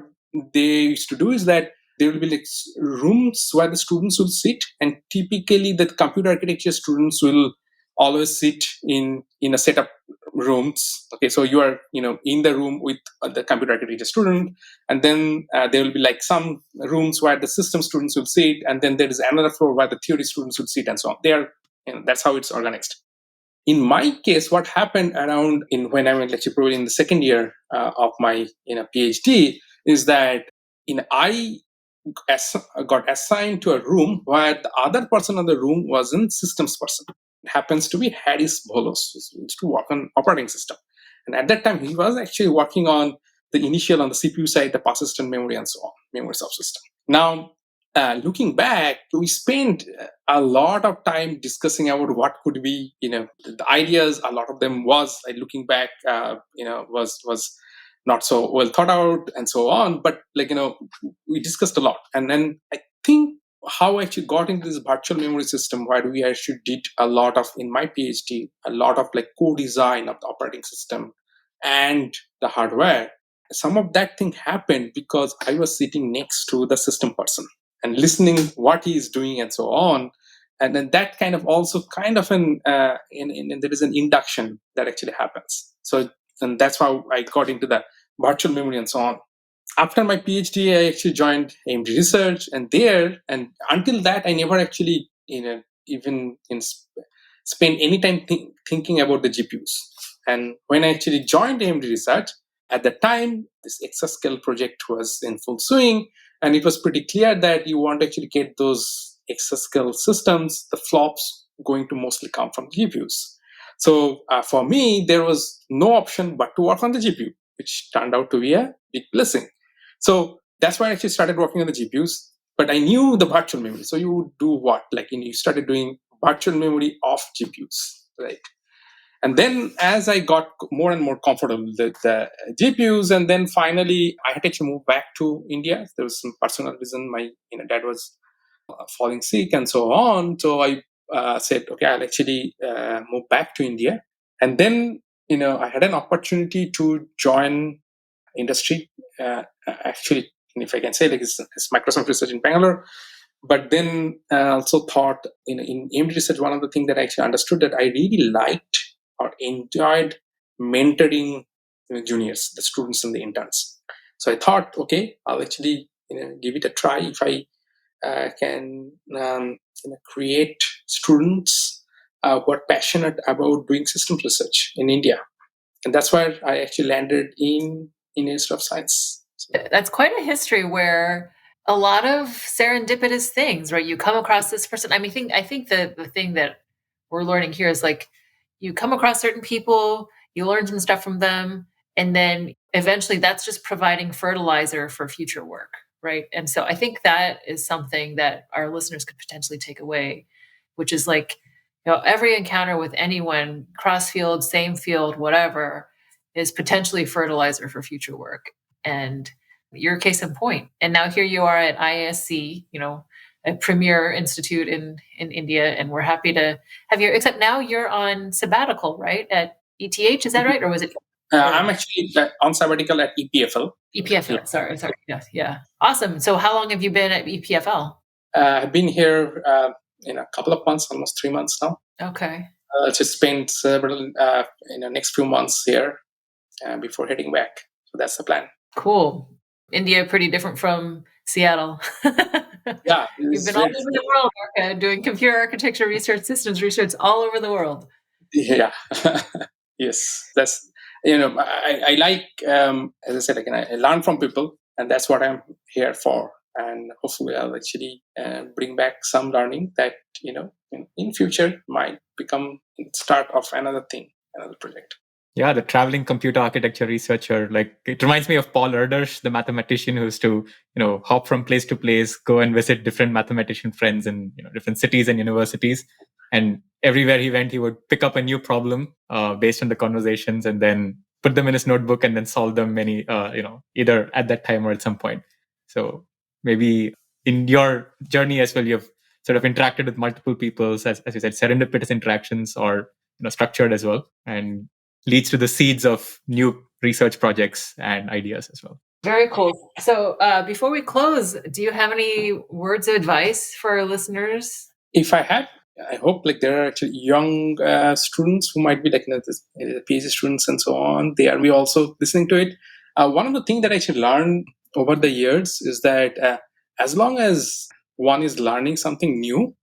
they used to do is that there will be rooms where the students will sit, and typically the computer architecture students will always sit in a set of rooms. Okay, so you are in the room with the computer architecture student, and then there will be some rooms where the system students will sit, and then there is another floor where the theory students will sit, and so on. That's how it's organized. In my case, what happened around when I went probably in the second year of my PhD is that I got assigned to a room where the other person in the room was a systems person. It happens to be Harris Bolos, who used to work on operating system. And at that time, he was actually working on the initial on the CPU side, the persistent memory, and so on, memory subsystem. Now, looking back, we spent a lot of time discussing about what could be, the ideas. A lot of them was, looking back, was not so well thought out and so on. But we discussed a lot. And then I think how I actually got into this virtual memory system, where we actually did a lot of, in my PhD, a lot of co-design of the operating system and the hardware. Some of that thing happened because I was sitting next to the system person and listening what he is doing and so on. And then that kind of also there is an induction that actually happens. So, and that's how I got into the virtual memory and so on. After my PhD, I actually joined AMD Research, and until that, I never actually, spent any time thinking about the GPUs. And when I actually joined AMD Research, at the time, this exascale project was in full swing, and it was pretty clear that you want to actually get those exascale systems, the flops going to mostly come from the GPUs. So for me, there was no option but to work on the GPU, which turned out to be a big blessing. So that's why I actually started working on the GPUs. But I knew the virtual memory. So you would do what? You started doing virtual memory of GPUs, right? And then as I got more and more comfortable with the GPUs, and then finally I had to actually move back to India. There was some personal reason. My dad was falling sick and so on. So I said, okay, I'll actually move back to India. And then, I had an opportunity to join industry. Actually, if I can say, it's Microsoft Research in Bangalore. But then I also thought in AMD Research, one of the things that I actually understood that I really liked or enjoyed mentoring juniors, the students and the interns. So I thought, okay, I'll actually give it a try if I can create students who are passionate about doing systems research in India. And that's where I actually landed in Institute of Science. So that's quite a history where a lot of serendipitous things, right? You come across this person. I think the thing that we're learning here is you come across certain people, you learn some stuff from them, and then eventually that's just providing fertilizer for future work, right? And so I think that is something that our listeners could potentially take away, which is every encounter with anyone, cross field, same field, whatever, is potentially fertilizer for future work. And you're a case in point. And now here you are at ISC, a premier institute in India, and we're happy to have you. Except now you're on sabbatical, right? At ETH, is that right, or was it? I'm actually on sabbatical at EPFL. EPFL, yeah. Sorry. Yes, yeah. Awesome. So how long have you been at EPFL? I've been here in a couple of months, almost 3 months now. Okay. Just spend several next few months here before heading back. So that's the plan. Cool. India, pretty different from Seattle. Yeah, you've been all over the world, Arka, doing computer architecture research, systems research all over the world. Yeah. Yes, that's I like as I said, again, I learn from people, and that's what I'm here for. And hopefully, I'll actually bring back some learning that in future might become start of another thing, another project. Yeah, the traveling computer architecture researcher. Like, it reminds me of Paul Erdős, the mathematician who used to, hop from place to place, go and visit different mathematician friends in different cities and universities. And everywhere he went, he would pick up a new problem based on the conversations, and then put them in his notebook and then solve them either at that time or at some point. So maybe in your journey as well, you've sort of interacted with multiple people, as you said, serendipitous interactions, or structured as well, and leads to the seeds of new research projects and ideas as well. Very cool. So before we close, do you have any words of advice for our listeners? If I had, I hope there are actually young students who might be PhD students and so on. They are also listening to it. One of the things that I actually learned over the years is that as long as one is learning something new,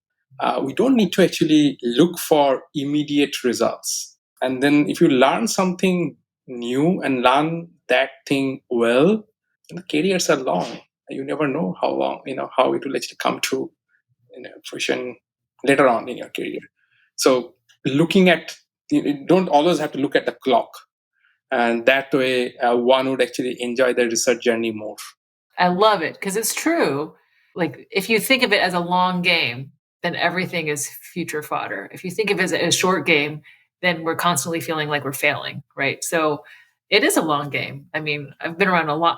we don't need to actually look for immediate results. And then if you learn something new and learn that thing well, the careers are long. You never know how long, how it will actually come to fruition later on in your career. So you don't always have to look at the clock. And that way, one would actually enjoy the research journey more. I love it, because it's true. If you think of it as a long game, then everything is future fodder. If you think of it as a short game, then we're constantly feeling like we're failing, right? So it is a long game. I mean, I've been around a lot.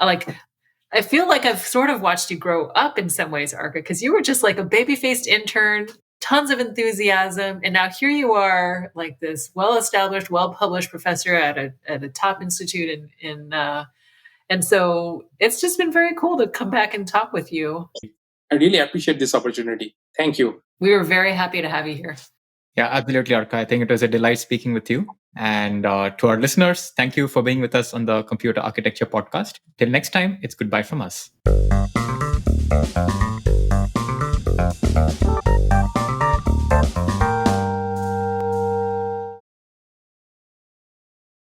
I feel like I've sort of watched you grow up in some ways, Arka, because you were just like a baby-faced intern, tons of enthusiasm, and now here you are, like this well-established, well-published professor at a top institute and so it's just been very cool to come back and talk with you. I really appreciate this opportunity. Thank you. We were very happy to have you here. Yeah, absolutely, Arka. I think it was a delight speaking with you. And to our listeners, thank you for being with us on the Computer Architecture Podcast. Till next time, it's goodbye from us.